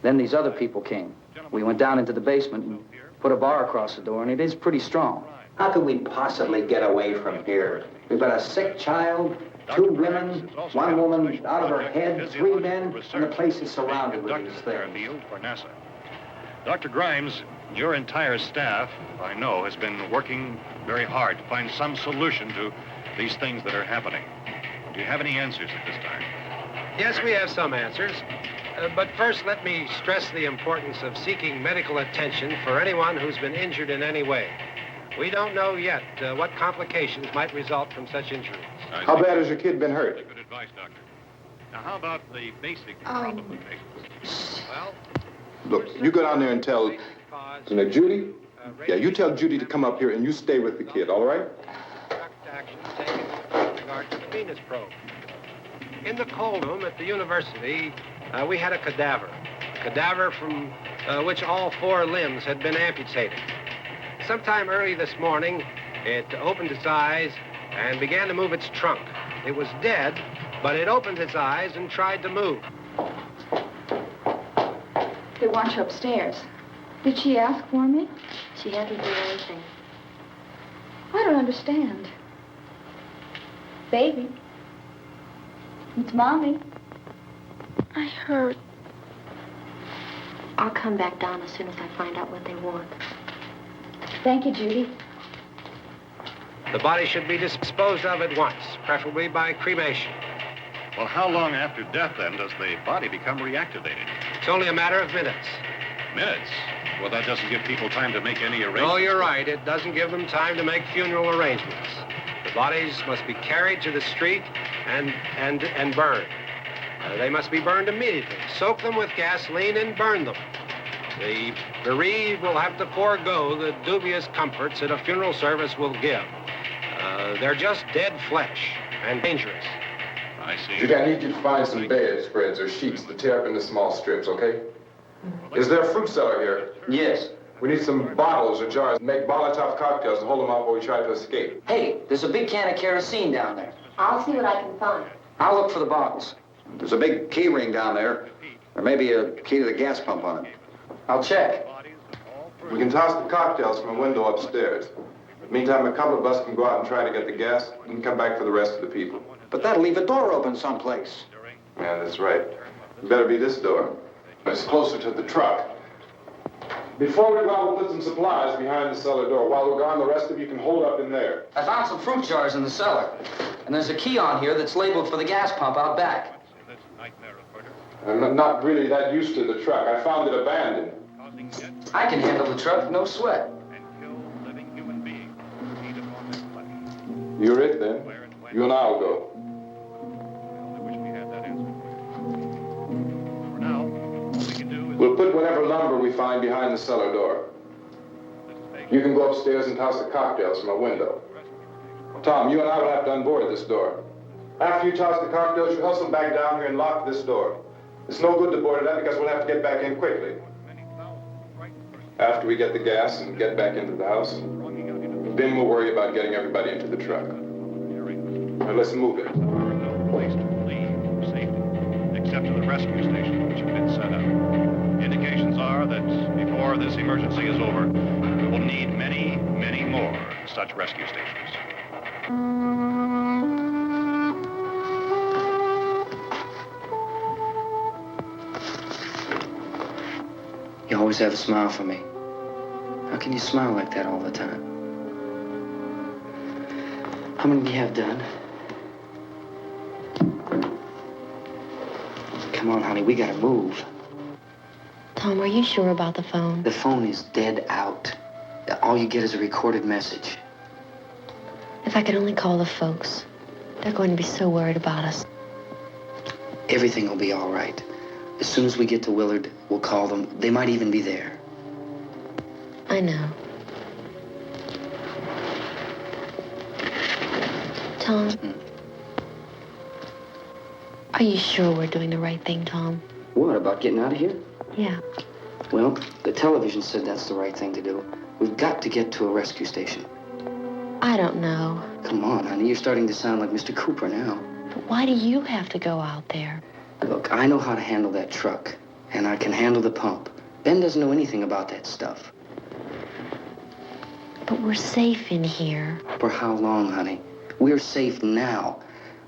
Then these other people came. We went down into the basement and put a bar across the door, and it is pretty strong. How could we possibly get away from here? We've got a sick child, 2 women, 1 woman out of her head, 3 men, and the place is surrounded with these things. For NASA. Dr. Grimes, your entire staff, I know, has been working very hard to find some solution to these things that are happening. Do you have any answers at this time? Yes, we have some answers. But first, let me stress the importance of seeking medical attention for anyone who's been injured in any way. We don't know yet what complications might result from such injuries. How bad has your kid been hurt? Good advice, Doctor. Now, how about the basic problem of patients? Well, Look, you go down there and tell, Judy? Yeah, you tell Judy to come up here and you stay with the kid, all right? Action taken with regard to the Venus probe. In the cold room at the university, we had a cadaver from which all 4 limbs had been amputated. Sometime early this morning, it opened its eyes and began to move its trunk. It was dead, but it opened its eyes and tried to move. They want you upstairs. Did she ask for me? She hasn't done anything. I don't understand. Baby. It's Mommy. I heard. I'll come back down as soon as I find out what they want. Thank you, Judy. The body should be disposed of at once, preferably by cremation. Well, how long after death, then, does the body become reactivated? It's only a matter of minutes. Minutes? Well, that doesn't give people time to make any arrangements. Oh, you're right. It doesn't give them time to make funeral arrangements. The bodies must be carried to the street and burned. They must be burned immediately. Soak them with gasoline and burn them. The bereaved will have to forego the dubious comforts that a funeral service will give. They're just dead flesh and dangerous. I see. Judy, I need you to find some bedspreads or sheets to tear up into small strips, okay? Is there a fruit cellar here? Yes. We need some bottles or jars to make Molotov cocktails to hold them out while we try to escape. Hey, there's a big can of kerosene down there. I'll see what I can find. I'll look for the bottles. There's a big key ring down there. There may be a key to the gas pump on it. I'll check. We can toss the cocktails from a window upstairs. Meantime, a couple of us can go out and try to get the gas and come back for the rest of the people. But that'll leave a door open someplace. Yeah, that's right. It better be this door. It's closer to the truck. Before we go out, we'll put some supplies behind the cellar door. While we're gone, the rest of you can hold up in there. I found some fruit jars in the cellar. And there's a key on here that's labeled for the gas pump out back. I'm not really that used to the truck. I found it abandoned. I can handle the truck, no sweat. You're it, then. You and I'll go. We'll put whatever lumber we find behind the cellar door. You can go upstairs and toss the cocktails from a window. Tom, you and I will have to unboard this door. After you toss the cocktails, you hustle back down here and lock this door. It's no good to board it up because we'll have to get back in quickly. After we get the gas and get back into the house, then we'll worry about getting everybody into the truck. Now let's move it. No place to leave safely, except to the rescue stations which have been set up. Indications are that before this emergency is over, we will need many, many more such rescue stations. You always have a smile for me. How can you smile like that all the time? How many do you have done? Come on, honey, we gotta move. Tom, are you sure about the phone? The phone is dead out. All you get is a recorded message. If I could only call the folks. They're going to be so worried about us. Everything will be all right. As soon as we get to Willard, we'll call them. They might even be there. I know. Tom? Are you sure we're doing the right thing, Tom? What, about getting out of here? Yeah. Well, the television said that's the right thing to do. We've got to get to a rescue station. I don't know. Come on, honey. You're starting to sound like Mr. Cooper now. But why do you have to go out there? Look, I know how to handle that truck, and I can handle the pump. Ben doesn't know anything about that stuff. But we're safe in here. For how long, honey? We're safe now.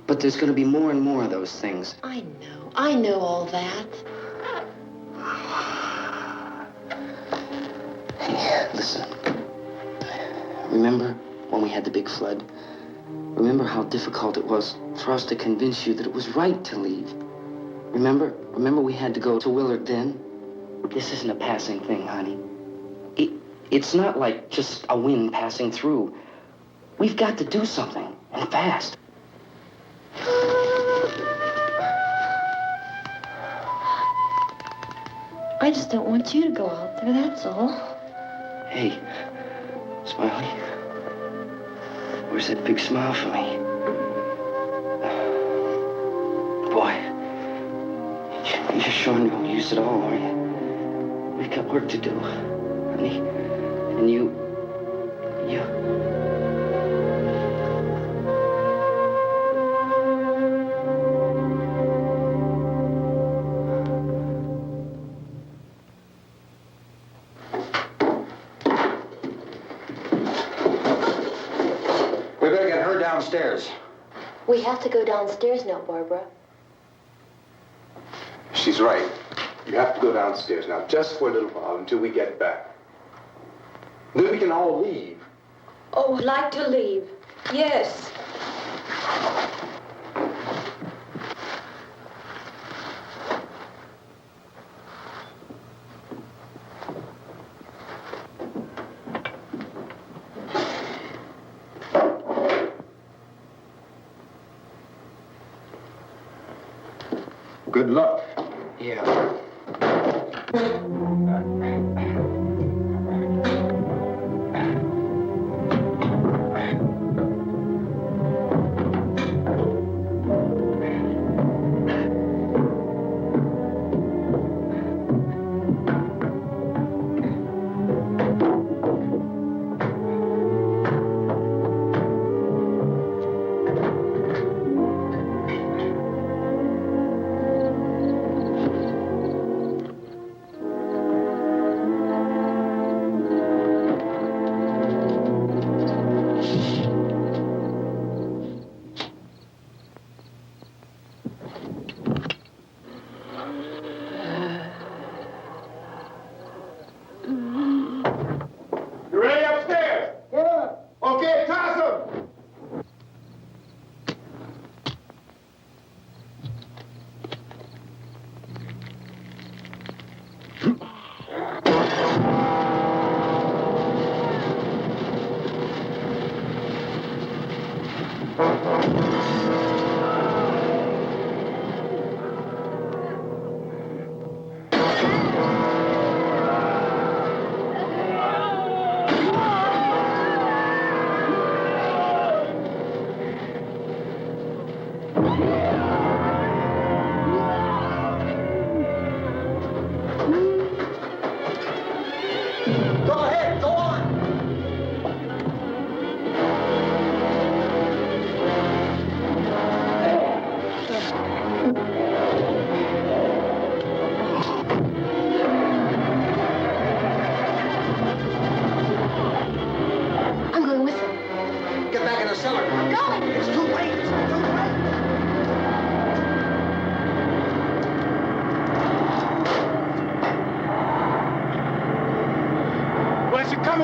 But there's going to be more and more of those things. I know. I know all that. Hey, listen. Remember when we had the big flood? Remember how difficult it was for us to convince you that it was right to leave? Remember we had to go to Willard then? This isn't a passing thing, honey. It's not like just a wind passing through. We've got to do something, and fast. I just don't want you to go out there, that's all. Hey, Smiley. Where's that big smile for me? Boy, you're sure you won't use it all, are you? We've got work to do, honey. And you... We better get her downstairs. We have to go downstairs now, Barbara. She's right. You have to go downstairs now, just for a little while, until we get back. Then we can all leave. Oh, I'd like to leave. Yes. Good luck. Yeah.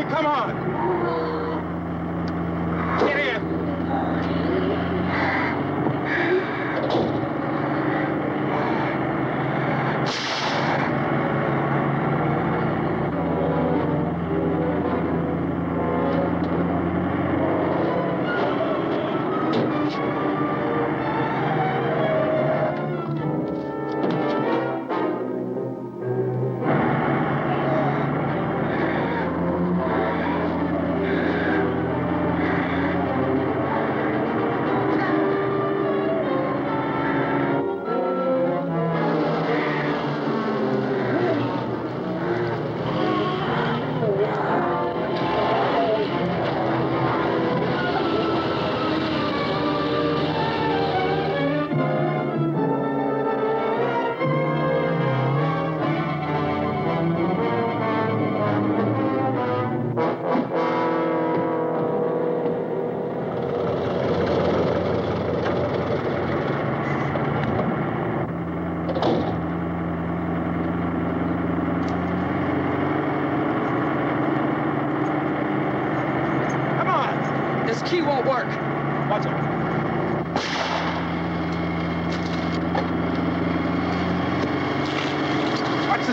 Come on! Get in!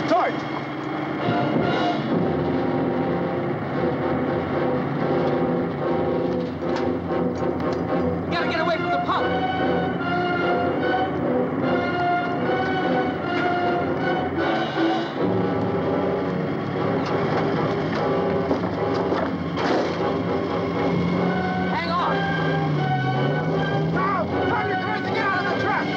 the torch! You gotta get away from the pump! Hang on! Now, turn your cars and get out of the truck!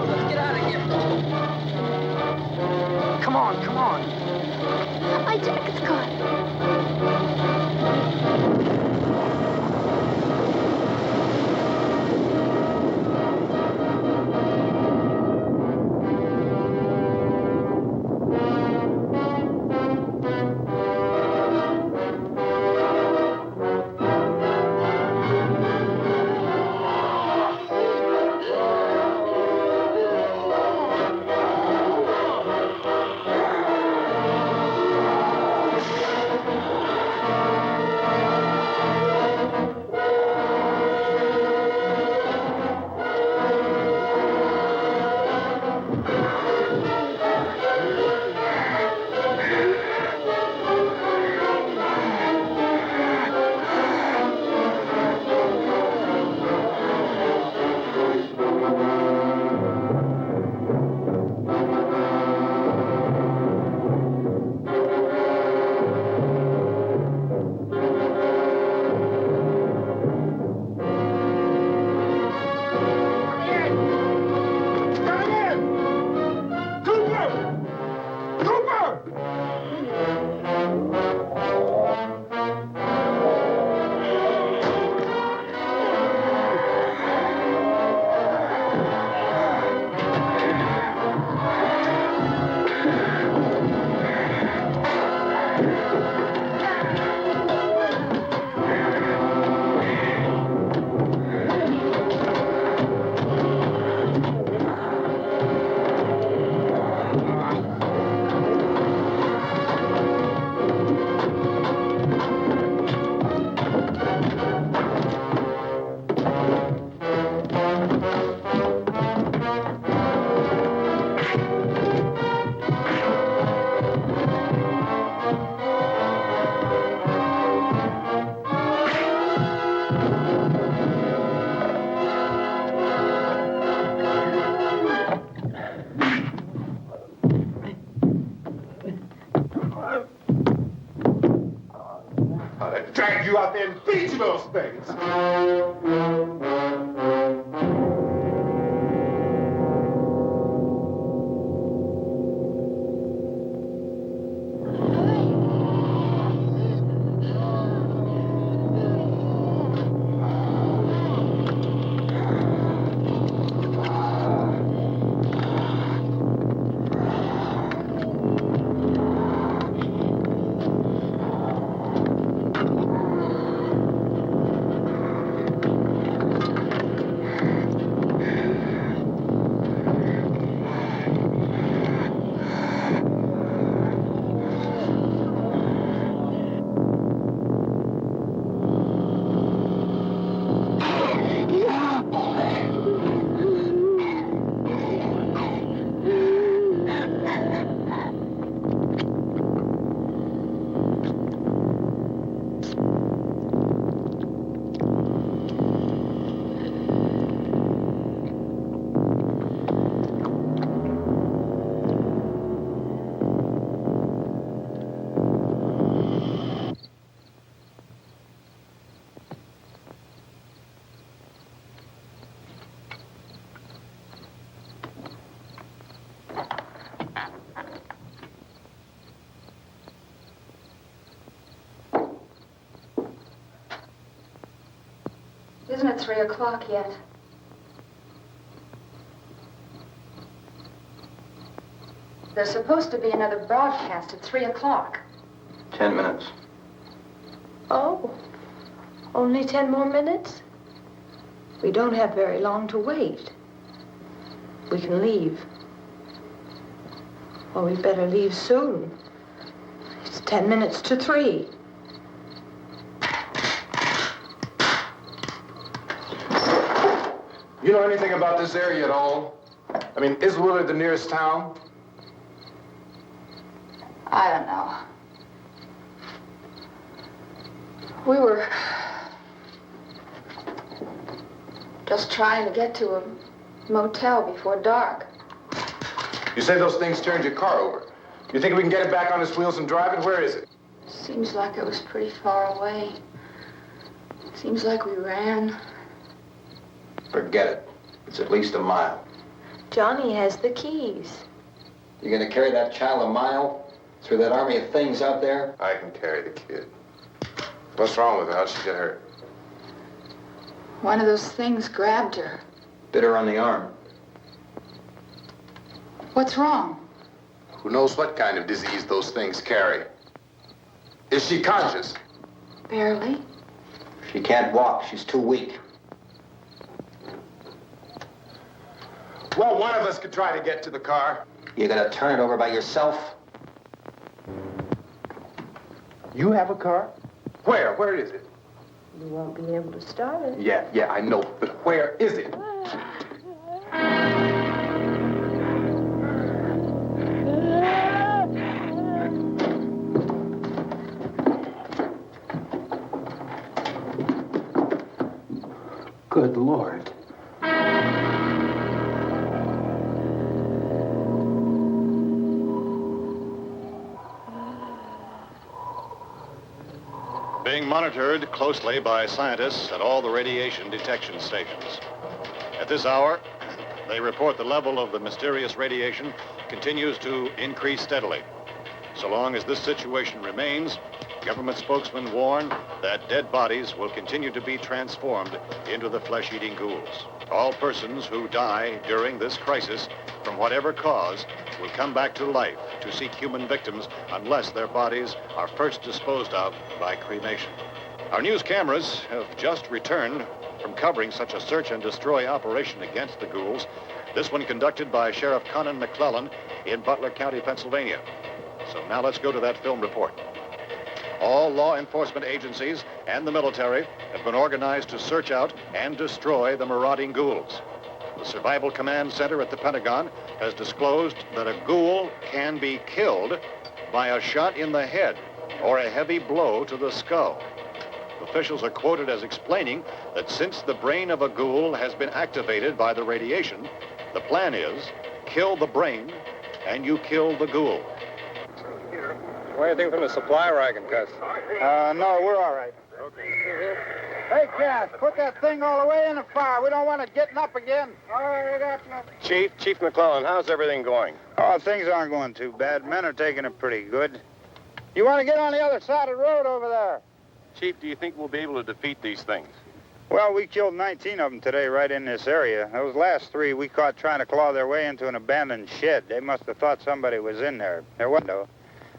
Let's get out of here. Come on, come on. My jacket's caught. Drag you out there and beat you those things. Isn't it 3 o'clock yet? There's supposed to be another broadcast at 3 o'clock. 10 minutes. Oh, only 10 more minutes? We don't have very long to wait. we can leave. Well, we better leave soon. It's 10 minutes to 3. You know anything about this area at all? I mean, is Willard the nearest town? I don't know. We were just trying to get to a motel before dark. You say those things turned your car over. You think we can get it back on its wheels and drive it? Where is it? Seems like it was pretty far away. Seems like we ran. Forget it. It's at least a mile. Johnny has the keys. You gonna carry that child a mile through that army of things out there? I can carry the kid. What's wrong with her? How'd she get hurt? One of those things grabbed her. Bit her on the arm. What's wrong? Who knows what kind of disease those things carry? Is she conscious? Barely. She can't walk. She's too weak. Well, one of us could try to get to the car. You gonna turn it over by yourself? You have a car? Where? Where is it? You won't be able to start it. Yeah, I know. But where is it? Good Lord. Being monitored closely by scientists at all the radiation detection stations. At this hour, they report the level of the mysterious radiation continues to increase steadily. So long as this situation remains, government spokesmen warn that dead bodies will continue to be transformed into the flesh-eating ghouls. All persons who die during this crisis, from whatever cause, will come back to life to seek human victims unless their bodies are first disposed of by cremation. Our news cameras have just returned from covering such a search and destroy operation against the ghouls, this one conducted by Sheriff Conan McClelland in Butler County, Pennsylvania. So now let's go to that film report. All law enforcement agencies and the military have been organized to search out and destroy the marauding ghouls. The Survival Command Center at the Pentagon has disclosed that a ghoul can be killed by a shot in the head or a heavy blow to the skull. Officials are quoted as explaining that since the brain of a ghoul has been activated by the radiation, the plan is kill the brain and you kill the ghoul. What do you think from the supply wagon, Cuz? No, we're all right. Okay. Hey, Cass, put that thing all the way in the fire. We don't want it getting up again. All right, I got you. Chief McClelland, how's everything going? Oh, things aren't going too bad. Men are taking it pretty good. You want to get on the other side of the road over there? Chief, do you think we'll be able to defeat these things? Well, we killed 19 of them today right in this area. Those last 3 we caught trying to claw their way into an abandoned shed. They must have thought somebody was in there. There wasn't, though.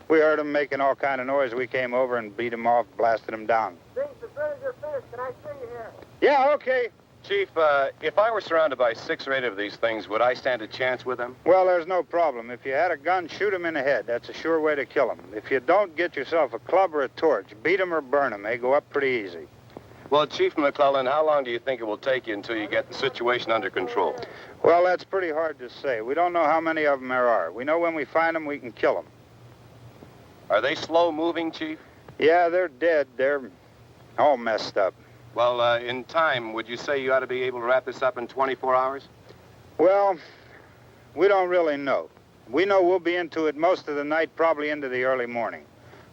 We heard them making all kind of noise. We came over and beat them off, blasted them down. Things as soon as you're finished, can I see you here? Yeah, okay. Chief, if I were surrounded by 6 or 8 of these things, would I stand a chance with them? Well, there's no problem. If you had a gun, shoot them in the head. That's a sure way to kill them. If you don't, get yourself a club or a torch. Beat them or burn them. They go up pretty easy. Well, Chief McClelland, how long do you think it will take you until you get the situation under control? Well, that's pretty hard to say. We don't know how many of them there are. We know when we find them, we can kill them. Are they slow-moving, Chief? Yeah, they're dead. They're all messed up. Well, in time, would you say you ought to be able to wrap this up in 24 hours? Well, we don't really know. We know we'll be into it most of the night, probably into the early morning.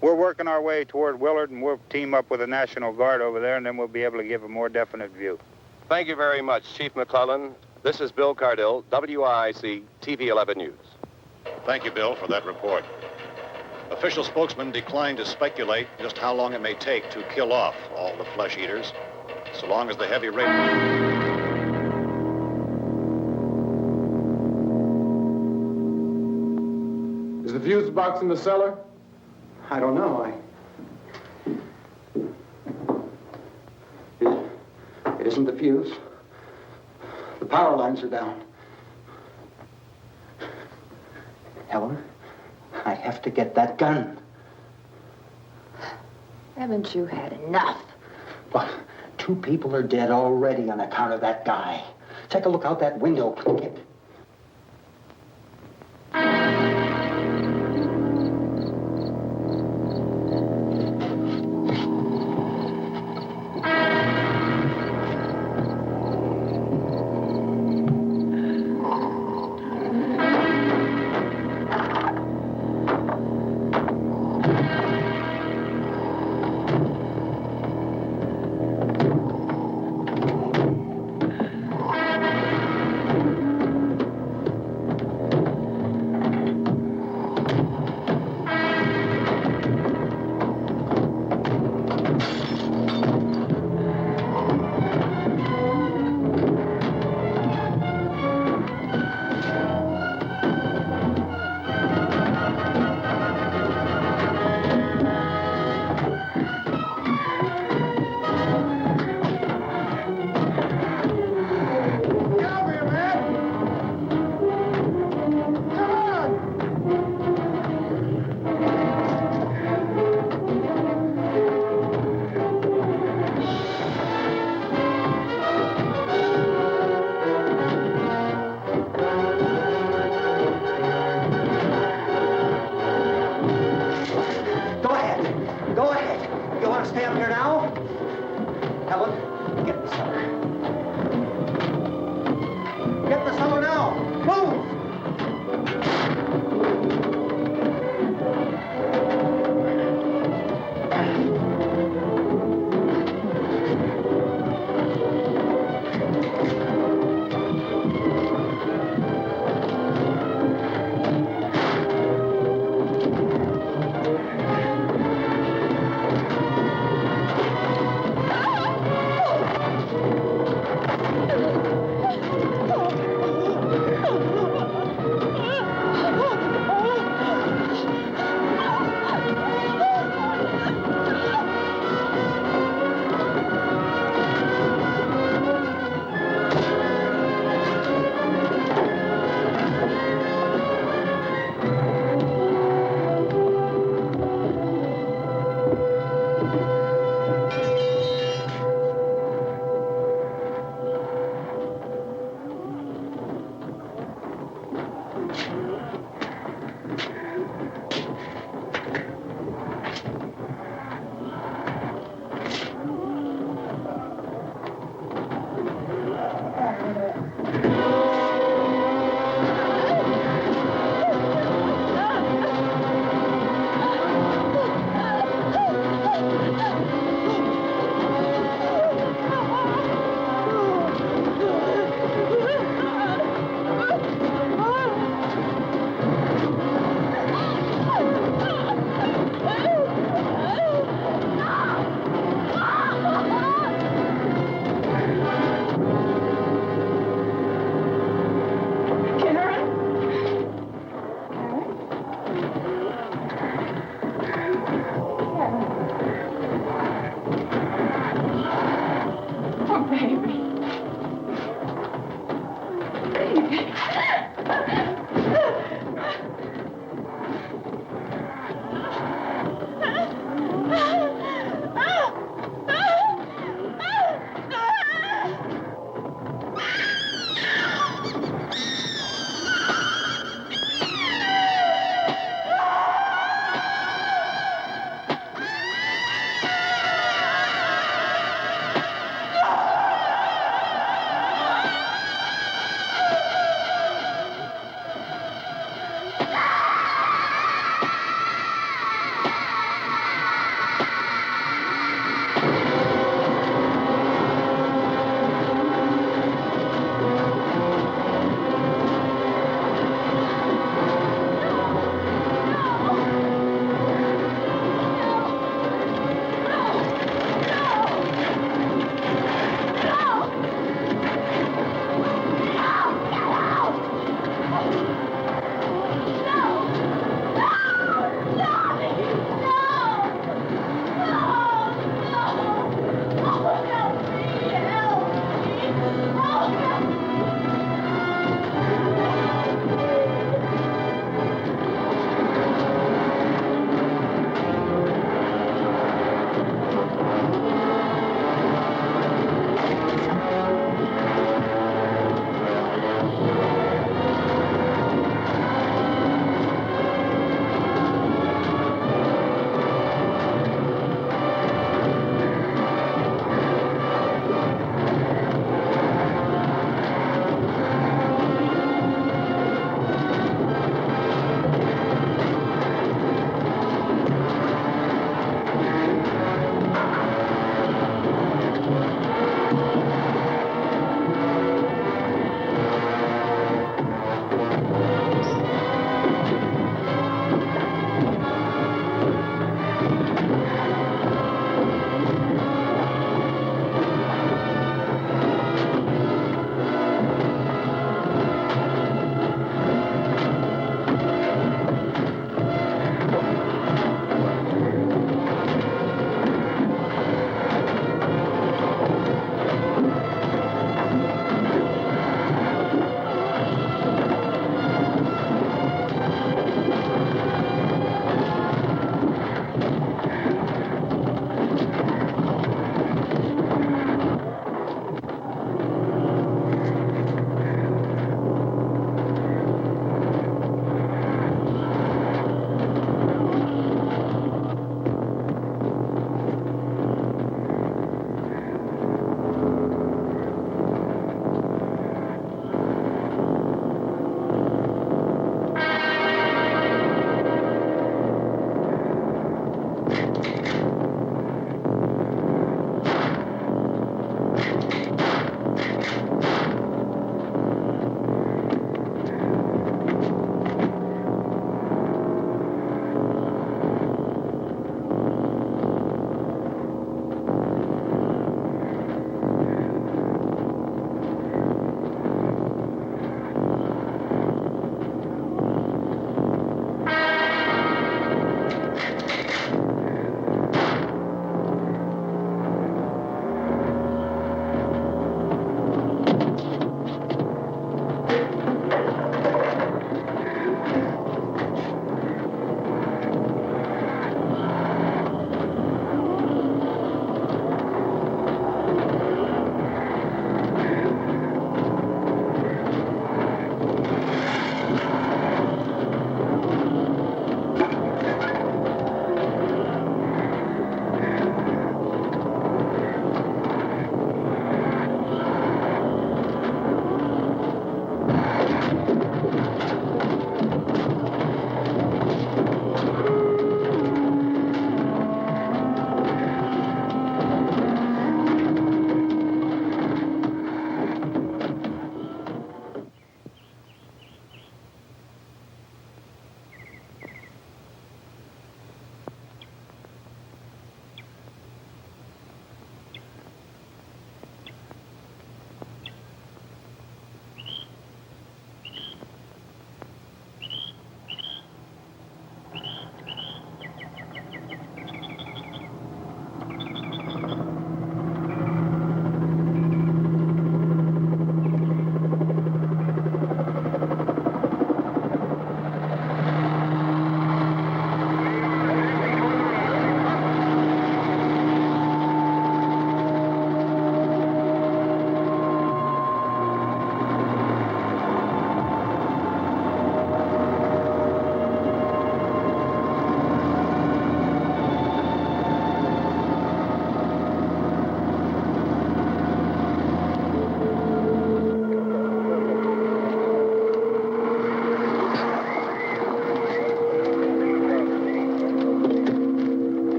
We're working our way toward Willard, and we'll team up with the National Guard over there, and then we'll be able to give a more definite view. Thank you very much, Chief McClelland. This is Bill Cardille, WIC TV 11 News. Thank you, Bill, for that report. Official spokesman declined to speculate just how long it may take to kill off all the flesh eaters, so long as the heavy rain... Is the fuse box in the cellar? I don't know. It isn't the fuse. The power lines are down. Helen, I have to get that gun. Haven't you had enough? But 2 people are dead already on account of that guy. Take a look out that window. Get...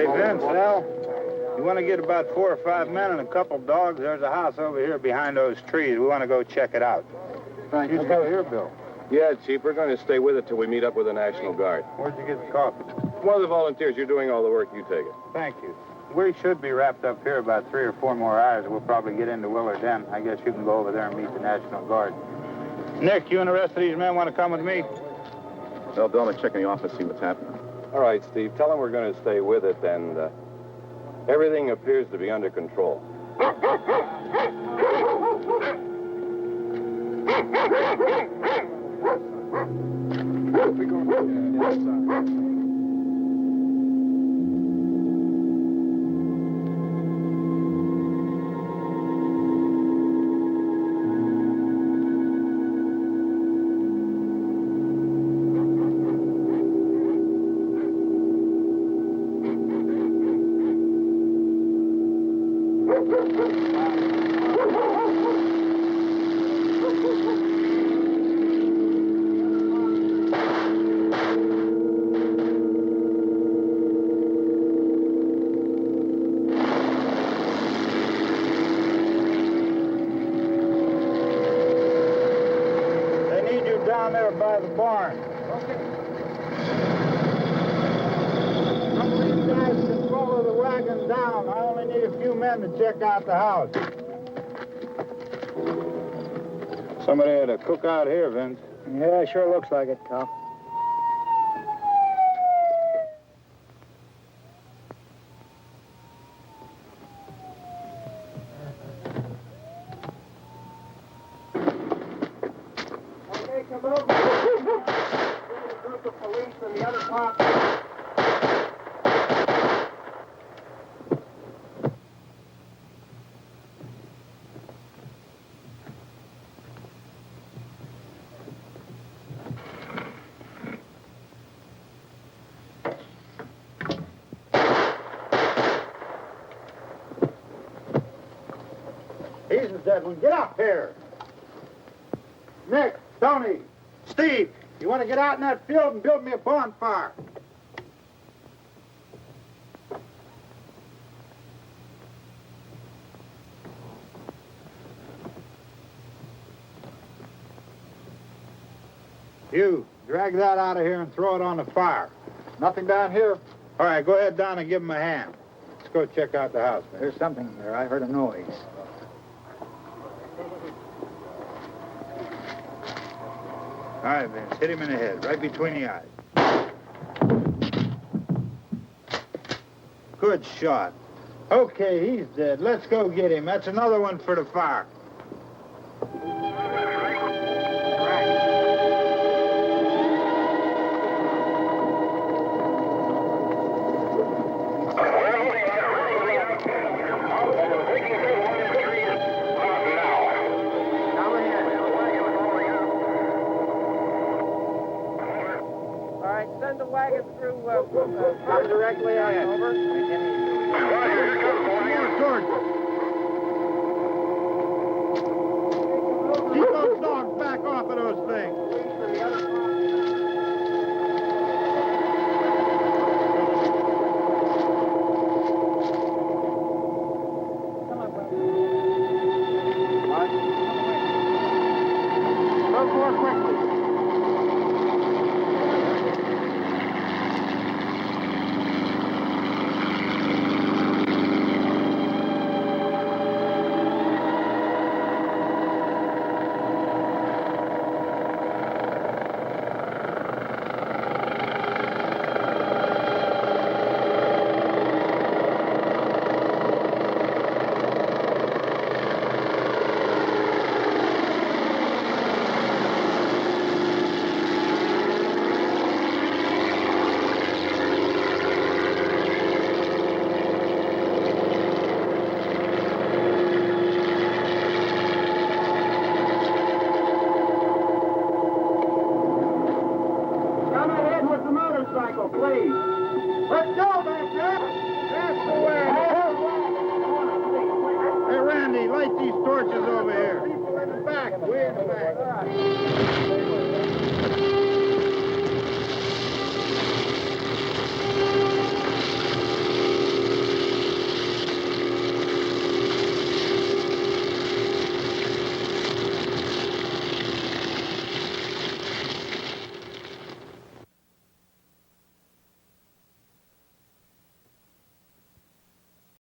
Hey, Vince, Al, you want to get about 4 or 5 men and a couple dogs? There's a house over here behind those trees. We want to go check it out. Right. You go here, Bill. Yeah, Chief, we're going to stay with it till we meet up with the National Guard. Where'd you get the coffee? One of the volunteers, you're doing all the work, you take it. Thank you. We should be wrapped up here about 3 or 4 more hours. We'll probably get into Willard then. I guess you can go over there and meet the National Guard. Nick, you and the rest of these men want to come with me? Well, Bill, let's check in the office, see what's happening. All right, Steve, tell them we're going to stay with it, and everything appears to be under control. Down there by the barn. Okay. Some of these guys can follow the wagon down. I only need a few men to check out the house. Somebody had a cook out here, Vince. Yeah, sure looks like it, Karl. He's the dead one. Get up here. Nick, Tony, Steve, you want to get out in that field and build me a bonfire? You, drag that out of here and throw it on the fire. Nothing down here. All right, go ahead down and give him a hand. Let's go check out the house. There's something there. I heard a noise. All right, Vince, hit him in the head, right between the eyes. Good shot. Okay, he's dead. Let's go get him. That's another one for the fire. Come directly on over. Keep those dogs back off of those things.